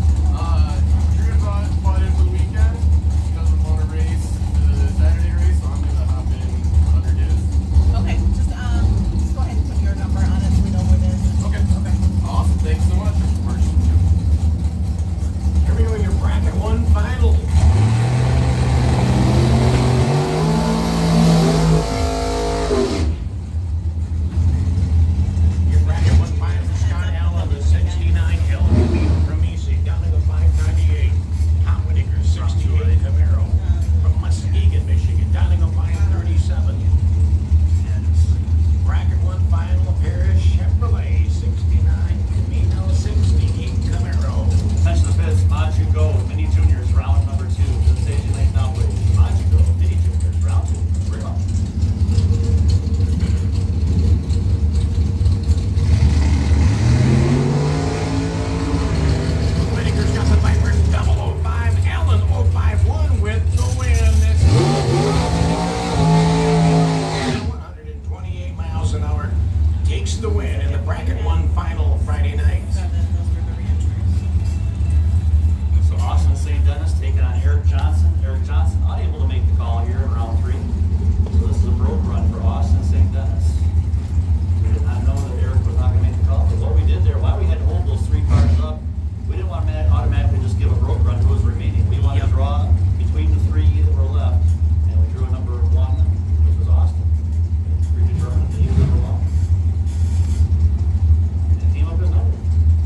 Drew bought in for the weekend. He doesn't want to race the Saturday race, so I'm gonna hop in under his. Okay, just go ahead and put your number on it so we know what it is. Okay. Awesome. Thanks so much. Here we go, your bracket one final. Your bracket one final for Scott Allen, the 69 LV from Easy, down to the 598. Tom Whitaker, 68 Camaro from Muskegon, Michigan, down to the 537. Bracket one final, Paris Chevrolet, 69 Camino, 68 Camaro. Attention to bids, Majugo Mini Juniors round number 2 to the staging lane now, please. Majugo Mini Juniors round 2. Bring 'em up. Whitaker's got the Viper 005, Allen 051 with the win. That's 128 miles an hour. Takes the win in the bracket one final Friday night. So then those were the reentries. So Austin St. Dennis taking on Eric Johnson. Eric Johnson unable to make the call here in round 3. So this is a broke run for Austin St. Dennis. We did not know that Eric was not going to make the call. But what we did there, why we had to hold those 3 cars up, we didn't want to automatically just give a broke run to who was remaining. We wanted to draw between the 3 that were left, and we drew a number 1, which was Austin. Predetermined that he was number 1. And it came up his number.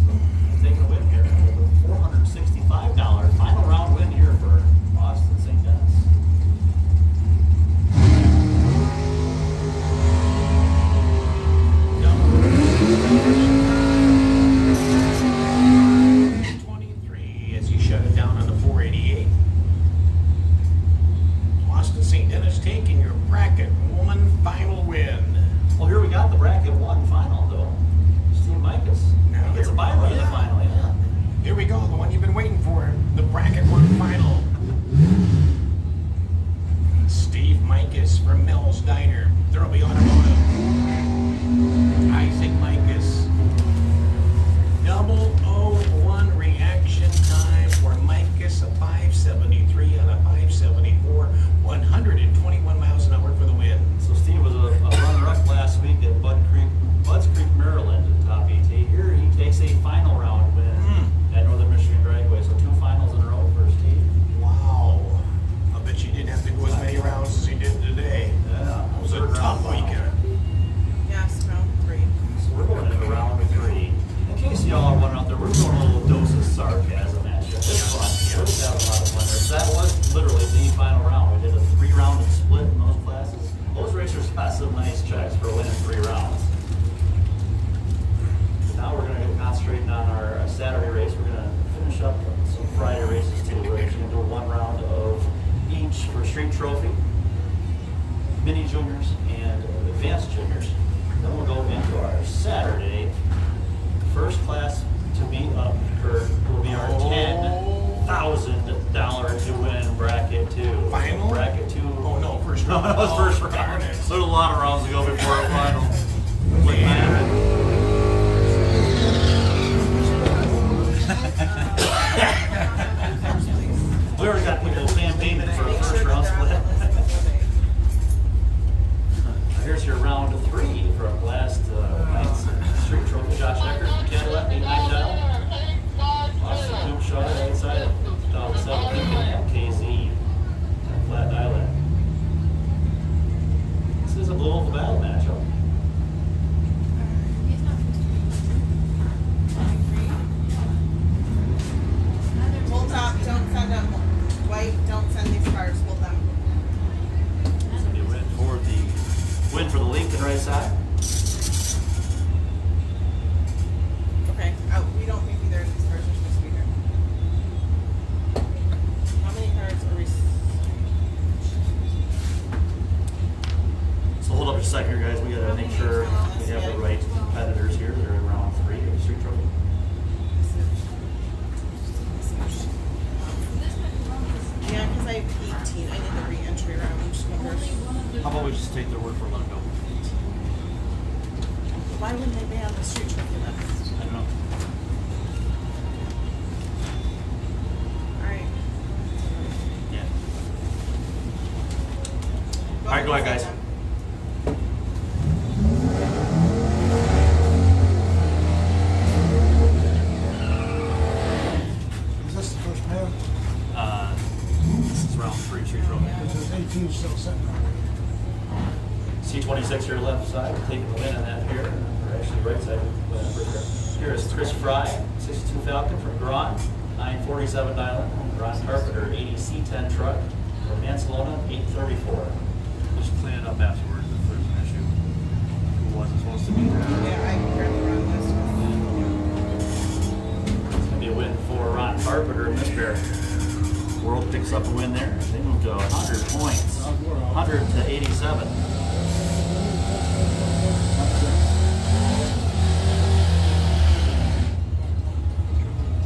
So he's taking a win here with a $465 final round win here for Austin St. Dennis. 23 as he shut it down on the 488. Austin St. Dennis taking your bracket one final win. Well, here we got the bracket 1 final, though. Steve Micus. Now He gets a here we bye go. in the final, yeah. Here we go, the one you've been waiting for. The bracket one points checks for winning 3 rounds. Now we're going to get concentrating on our Saturday race. We're going to finish up some Friday races too. We're actually going to do 1 round of each for street trophy, mini juniors, and advanced juniors. Then we'll go into our Saturday first class to beat up for will be our $10,000 to win bracket 2. Final? Bracket 2. Oh no, first No, round. that was first Oh, round. darn it. There's a lot of rounds to go before the final. We already got people campaigning for a first round split. Here's your round 3 from last night's street trophy. Josh Eckert from Cadillac, 890 dial. Austin Coopshaw, right side of 2017 MKZ, flat dial. This is a blue oval battle matchup. Hold up, don't send them. White, don't send these cards, hold them. It's gonna be a win for the Lincoln right side. Okay, we don't think either of these cards are supposed to be here. How many cards are we? So hold up just a second here, guys. We gotta make sure we have the right competitors here. They're in round 3 of the street trophy. Yeah, because I have 18. I need the re-entry round numbers. How about we just take their word for it, let it go? Why wouldn't they be on the street trophy list? I don't know. Alright. Yeah. Alright, go ahead, guys. Is this the first pair? This is round 3 street trophy. Because 18 is still sitting there. C26 here left side, we're taking the win on that here. Or actually right side. Here is Chris Fry, 62 Falcon from Grand, 947 dial. Ron Carpenter, 80 C10 truck. From Mansalona, 834. Just clean it up afterwards if there's an issue. Who wasn't supposed to be there? Yeah, I can grab the wrong list. It's going to be a win for Ron Carpenter in this pair. World picks up a win there. They moved to 100 points. 100 to 87.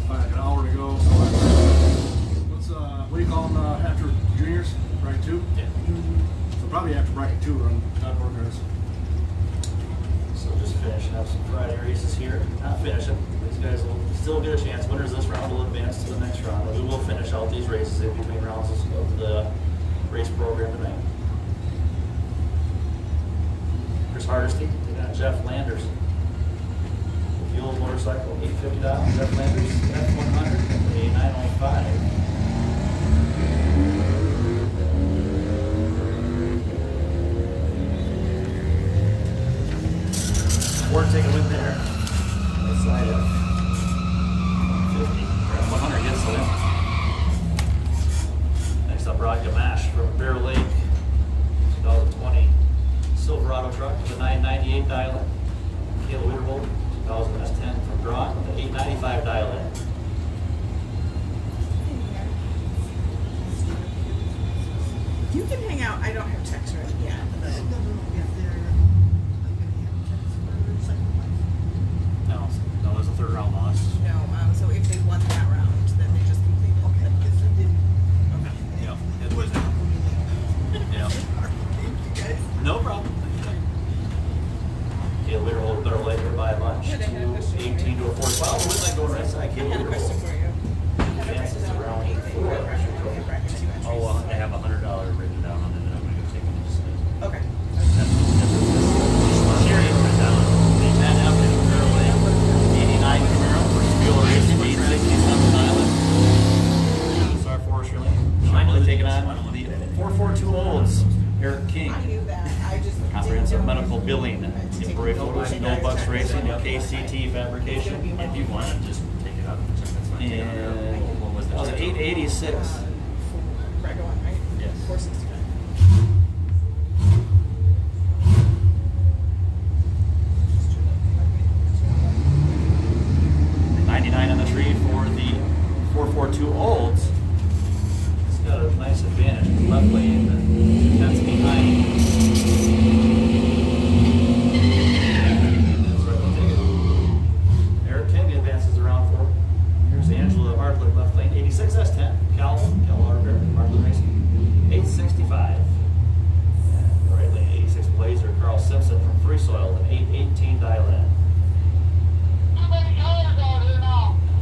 Like an hour to go. What's what do you call them after juniors? Bracket 2? Yeah. So probably after bracket 2 run that organized. So just finishing up some Friday races here. Not finishing. These guys will still get a chance. Winners this round will advance to the next round. We will finish out these races in between rounds of the race program tonight. Chris Hardesty taking on Jeff Landers. The old motorcycle, 850 dial. Jeff Landers, F100, a 905. Ford taking a win there. That's side up. 50. 100 gets the win. Next up, Rod Gamache from Bear Lake. 2020 Silverado truck with a 998 dial-in. Caleb Winterbolt, 2010 from Braun with an 895 dial-in. You can hang out. I don't have text right yet. No, there's a third round loss. No, so if they won that round, then they just completed. Okay. If they didn't. Okay. Yeah. It was. Yeah. You guys. No problem. Caleb Winterbolt better later by a bunch. Good, I had a question for you. 18 to a 4. Wow, we might go right side. I Caleb had a question Winterbolt. for you. Chances around 4. Oh, well, I have $100 written down on it, and I'm gonna go take it and just. Okay. Cheers. They had up in Bear Lake. 89 Camaro for Bueller Racing, 867 Island. Star Forest Relay. Finally taking on the 442 Olds, Eric King. I knew that. I just Comprehensive didn't know. medical billing, Temporary Photos, No Bucks Racing, KCT Fabrication. If you want to just take it out, that's fine. Take it out. And What was that was an 886. Regular one, right? Yes. 469. left lane, that's behind. That's right, we'll take it. Eric Kennedy advances around 4. Here's Angela Hartland, left lane, 86 S10. Calvin Auto Hartland Racing, 865. And right lane, 86 Blazer, Carl Simpson from Free Soil, an 818 dial in.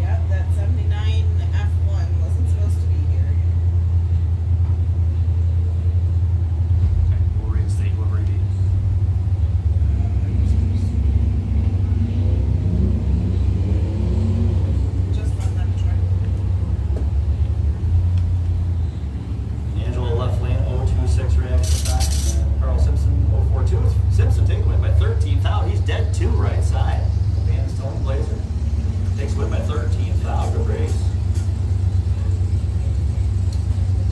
Yep, that 79 F1 wasn't supposed to be here. We'll reinstate whoever he beat. Just on that track. Angela left lane, 026 reaction time. And Carl Simpson, 042. Simpson takes win by 13th out. He's dead 2 right side. Van Stone Blazer takes win by 13th out. Good race.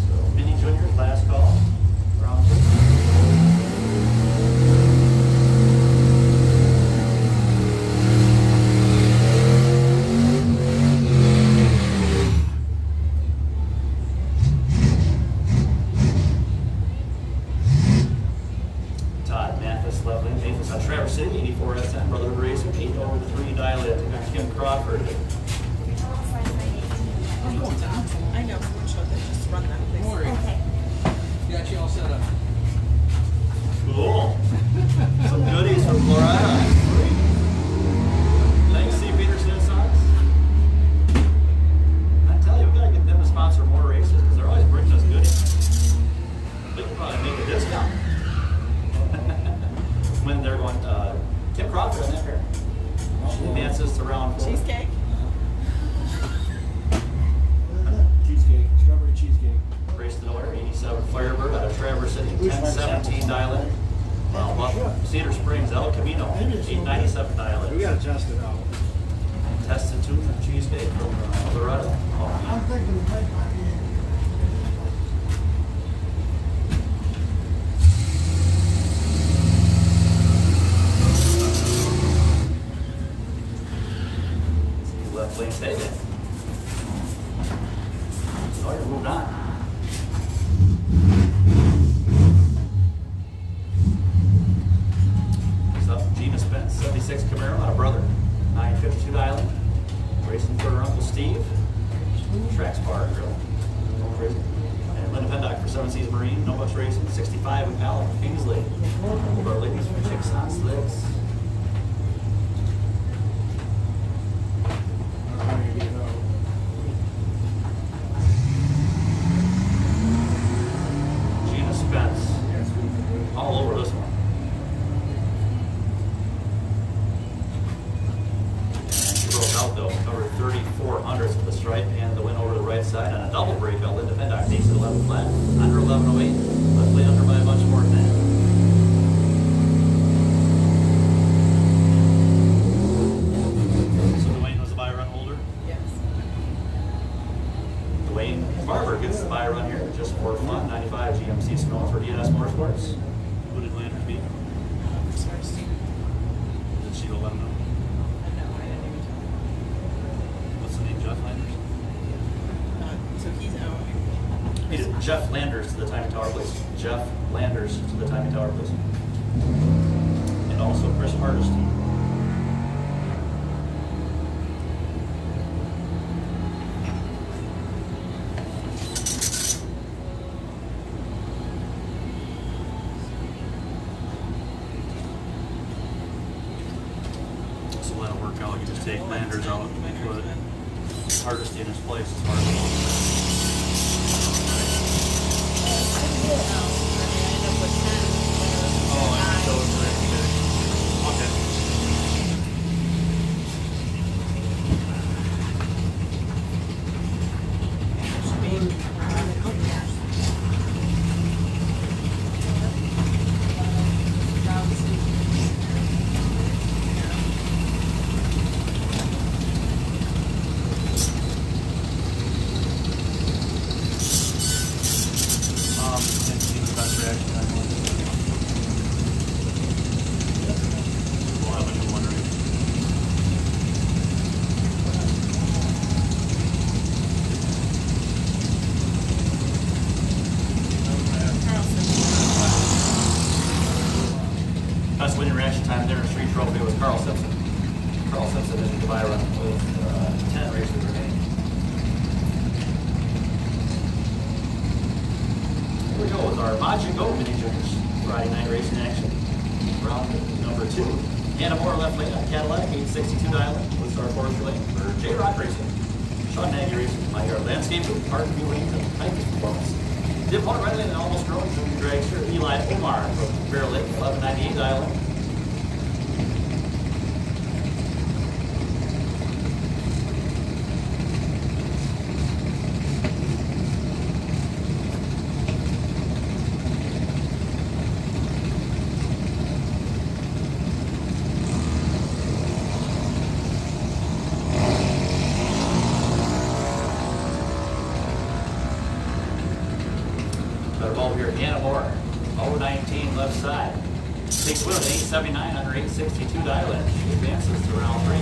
So, Mini Juniors, last call. Round 2. Todd Mathis, left lane. Mathis on Traverse City, 84 S10. Brotherhood Racing, 8 over the 3 dial in. Kim Crawford. I know, someone showed that, just run that, please. Okay. Got you all set up. Cool. Some goodies from Florida. Thanks, C. Peterson and Sons. I tell you, we gotta get them to sponsor more races because they're always bringing us goodies. They could probably make a discount when they're going. Kim Crawford on that pair. She advances to round 4. Cheesecake? Cheesecake, strawberry cheesecake. Race to nowhere, 87 Firebird out of Traverse City, 1017 dial in. Cedar Springs, El Camino, 897 dial We in. gotta test it out. Tested too for cheesecake from Loretta. I'm thinking it might not be. Left lane stayed in. Sawyer moved on. Next up, Gina Spence, 76 Camaro, out of Brother, 952 Island. Racing for her Uncle Steve. Tracks Bar Grill. And Linda Pendock for 7 Seas Marine, No Much Racing, 65 with Alec Kingsley. One of our ladies from Chicks on Slicks. Gina Spence. All over this one. And she broke out though, covered 3400s with the stripe and the win over the right side on a double breakout. Linda Pendock takes it 11 flat, under 1108, left lane under by much more than that. So Dwayne was the buy run holder. Yes. Dwayne Barber gets the buy run here just for fun. 95 GMC Snow for DNS Motorsports. Who did Landers beat? Sorry, Steve. Did she go let him know? No, I didn't even tell him. What's the name? Jeff Landers? So he's out. He did Jeff Landers to the Timing Tower, please. Jeff Landers to the Timing Tower, please. And also Chris Hardesty. So that'll work out. You just take Landers out and put Hardesty in his place. It's hard. and then Byron with 10 races remaining. Here we go with our Watch and Go mini juniors. Friday night racing action. Round number 2. Hannah Moore left lane on Cadillac, 862 dialing. With our fourth lane for J-Rock Racing. Sean Nagy Racing, My Yard Landscaping, Park View Lanes, and Hiking Performance. The opponent right lane and almost growing junior dragster, Eli Omar from Bear Lake, 1198 dialing. Here, Hannah Moore, 019 left side. Takes wheel at 879 under 862 dial in. She advances to round 3.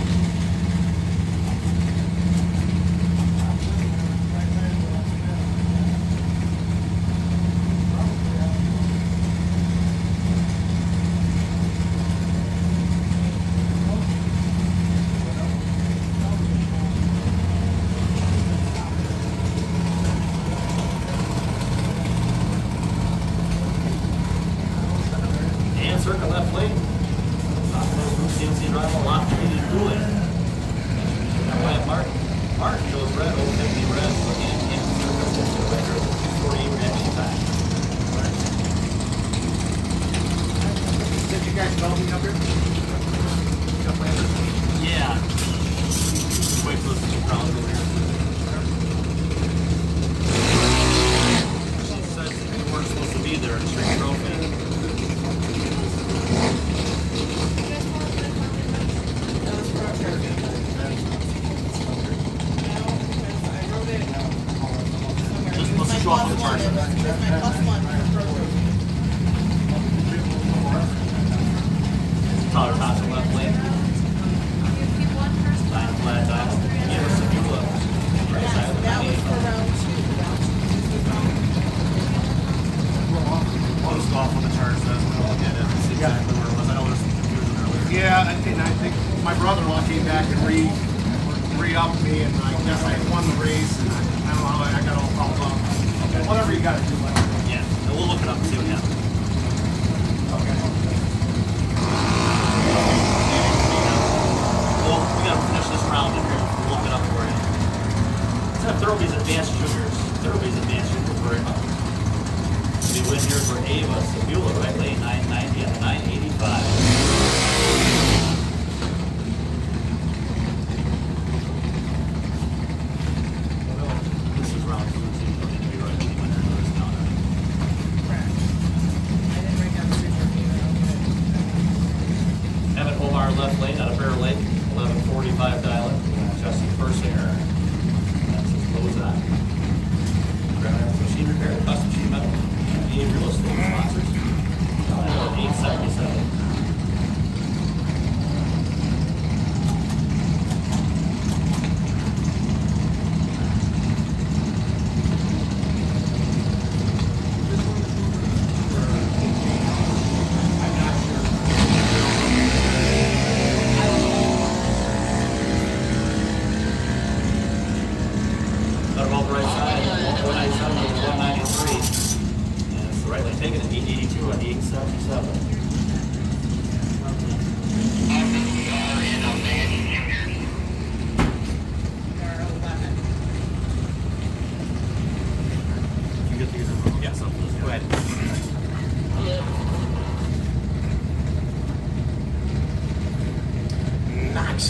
Circle left lane. Top of those CNC rival, lock treated cooling. Now Wyatt Mark. Mark goes red, 050 red, looking in circle, record 248 reaction time. Did you guys developing up here? Yeah. Wait till this crowd over here. She said we weren't supposed to be there in Street Trophy. Show off the charger. That's my plus one for program. Tyler Thompson left lane. Line flat dial. Yeah, Sabula. Right side of the That was for round 2. I'll just go off on the charge so we'll look at it and see exactly where it was. I know there's some confusion earlier. Yeah, and I think my brother-in-law came back and re-upped me, and I guess I won the race, and I don't know how I got all called up. Okay. Whatever you got to do, like. Yeah, and we'll look it up and see what happens. Okay. Well, we gotta finish this round in here. We'll look it up for you. Instead of Thoroughby's Advanced Juniors. Thoroughby's Advanced Juniors very much. We win here for Ava Sabula, right lane 990 and 985. Left lane out of Bear Lake, 1145 dial it. Justin Persinger. That's his close on. Machine repair, custom sheet metal, EA real estate sponsors. 877.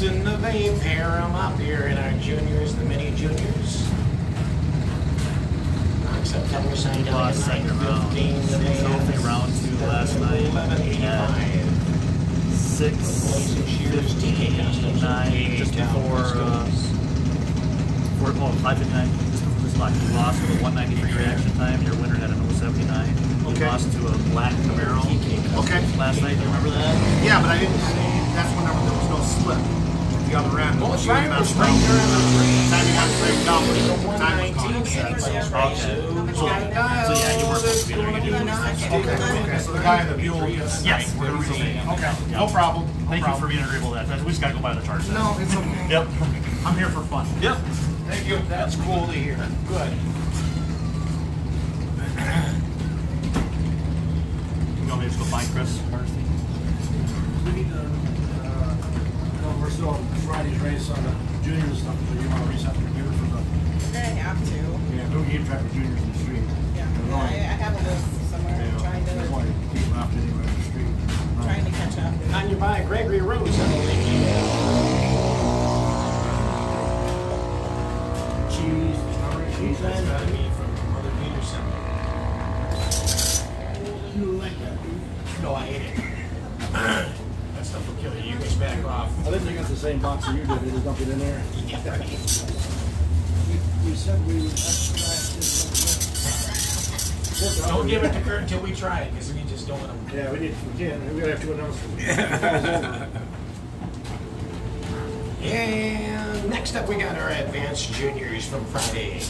In the vein, pair them up here in our juniors, the mini juniors. September 2nd, Lost second round. 15, the Trophy round 2 last night. 1185. 6:59, just before 5:59. Just like you lost with a 193 reaction time. Your winner had an 079. You lost to a black Camaro. Okay. Last night, do you remember that? Yeah, but I didn't. That's whenever there was no slip. The other end. Well, Ryan was right there in the Time you got straightened out, but the time was 119 gone. set. so. Yeah, Okay. So, yeah, you were supposed to be there. You didn't. Okay, so the guy in the Buell gets. Yes, we're resolving. Okay, no problem. Thank you for being agreeable to that. We just gotta go by the charge. No, it's okay. Yep. I'm here for fun. Yep. Thank you. That's cool to hear. Good. You want me to just go find Chris first? We need to, we're still on Friday's race on the juniors and stuff, so you want to race after here for the, We're gonna have to. yeah, go keep track of juniors in the street. Yeah, I have a list somewhere. Yeah, Trying that's why to you keep left anyway in the street. trying to catch up. On your by Gregory Rose, I don't think you Cheese, strawberry cheese, That's and gotta be from Mother Peterson. you like that, do you? No, I hate it. That stuff will kill you. You guys back off. I think they got the same box that you did, they just dump it in there. Yeah, right. We said we would have to try it. Don't give it to Kurt until we try it, because we just don't want to. Yeah, we can't, we gotta have two announcements. And next up, we got our advanced juniors from Friday.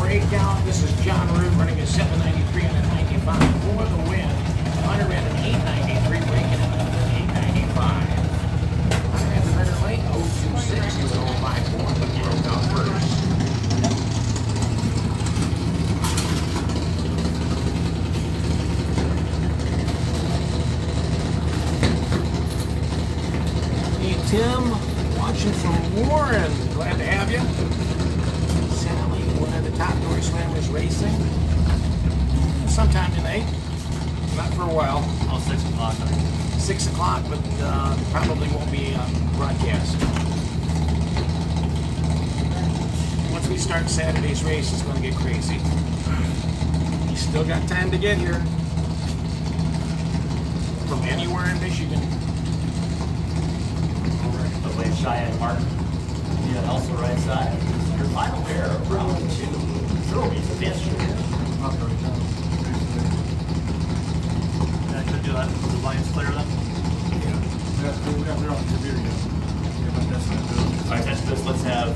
breakdown. This is John Root running a 793 and a 95 for the win. Hunter ran an 893, breaking it up to 895. Hunter had the better lane, 026, he was 054, but broke out first. Hey Tim, watching from Warren. Glad to have you. Sally, one of the top doorslammers racing. Sometime tonight. Not for a while. Oh, 6 o'clock. 6 o'clock, but probably won't be broadcast. Once we start Saturday's race, it's going to get crazy. You still got time to get here. From anywhere in Michigan. The way Cheyenne Martin. Yeah, also right side. Your final pair of round 2. Trophies advanced you. Yeah, could do that. The line's clear then? We're on the computer yet. Alright, that's this. Let's have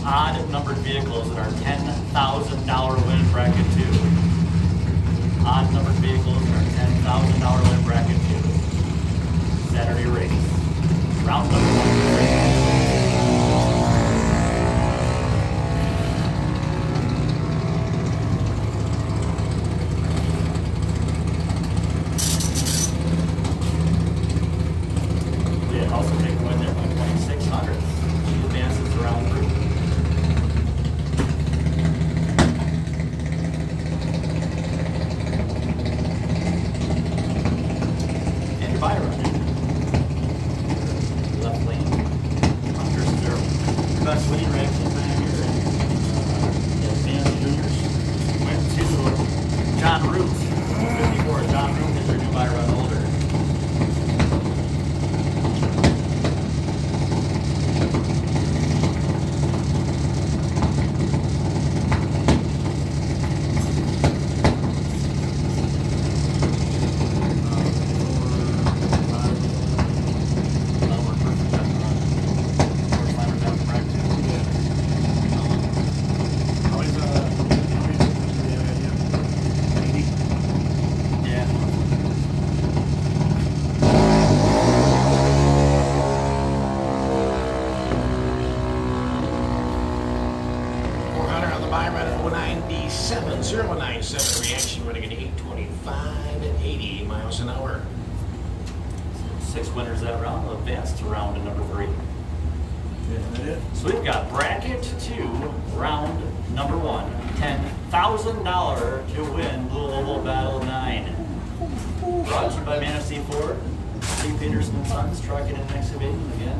odd numbered vehicles in our $10,000 win bracket 2. Odd numbered vehicles in our $10,000 win bracket 2. Saturday race. Round number 1. Also take a win there by 2,600. He advances to round 3. And your buy run. Left lane. Hunters their best winning reaction right here. Advanced juniors. Went to John Root. 54. John Root is your new buy run holder. Buy run at 097, reaction running at 825 at 80 miles an hour. 6 winners that round will advance to round number 3. Yeah, that it? So we've got bracket 2, round number 1. $10,000 to win Blue Oval Battle 9. Brought to you by Manistee Ford, C. Peterson & Sons, Trucking and Excavating again.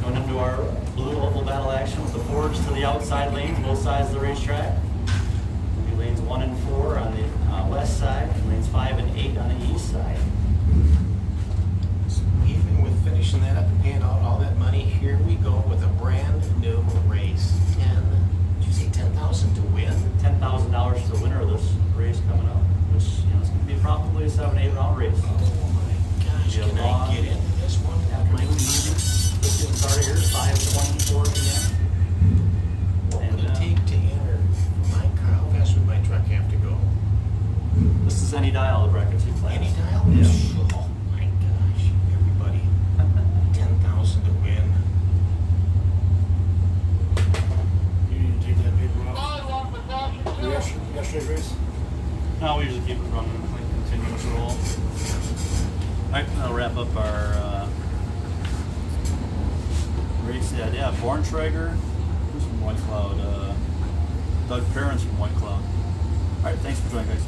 Going into our Blue Oval Battle action with the Fords to the outside lanes, both sides of the racetrack. It'll be lanes 1 and 4 on the west side, and lanes 5 and 8 on the east side. So even with finishing that up and paying out all that money, here we go with a brand new race. Did you say 10,000 to win? $10,000 to the winner of this race coming up, which is going to be probably a 7-8 round race. Oh my gosh, can I get into this one? Let's get started here, 5:24 p.m. What would it take to enter my car? How fast would my truck have to go? This is any dial, the bracket 2 class. Any dial? Yeah. Oh my gosh, everybody. 10,000 to win. You need to take that paper off. Yesterday's race? No, we usually keep it running, like continuous roll. Alright, that'll wrap up our race. Yeah, Bornschreiger, who's from White Cloud? Doug Perrins from White Cloud. Alright, thanks for joining, guys.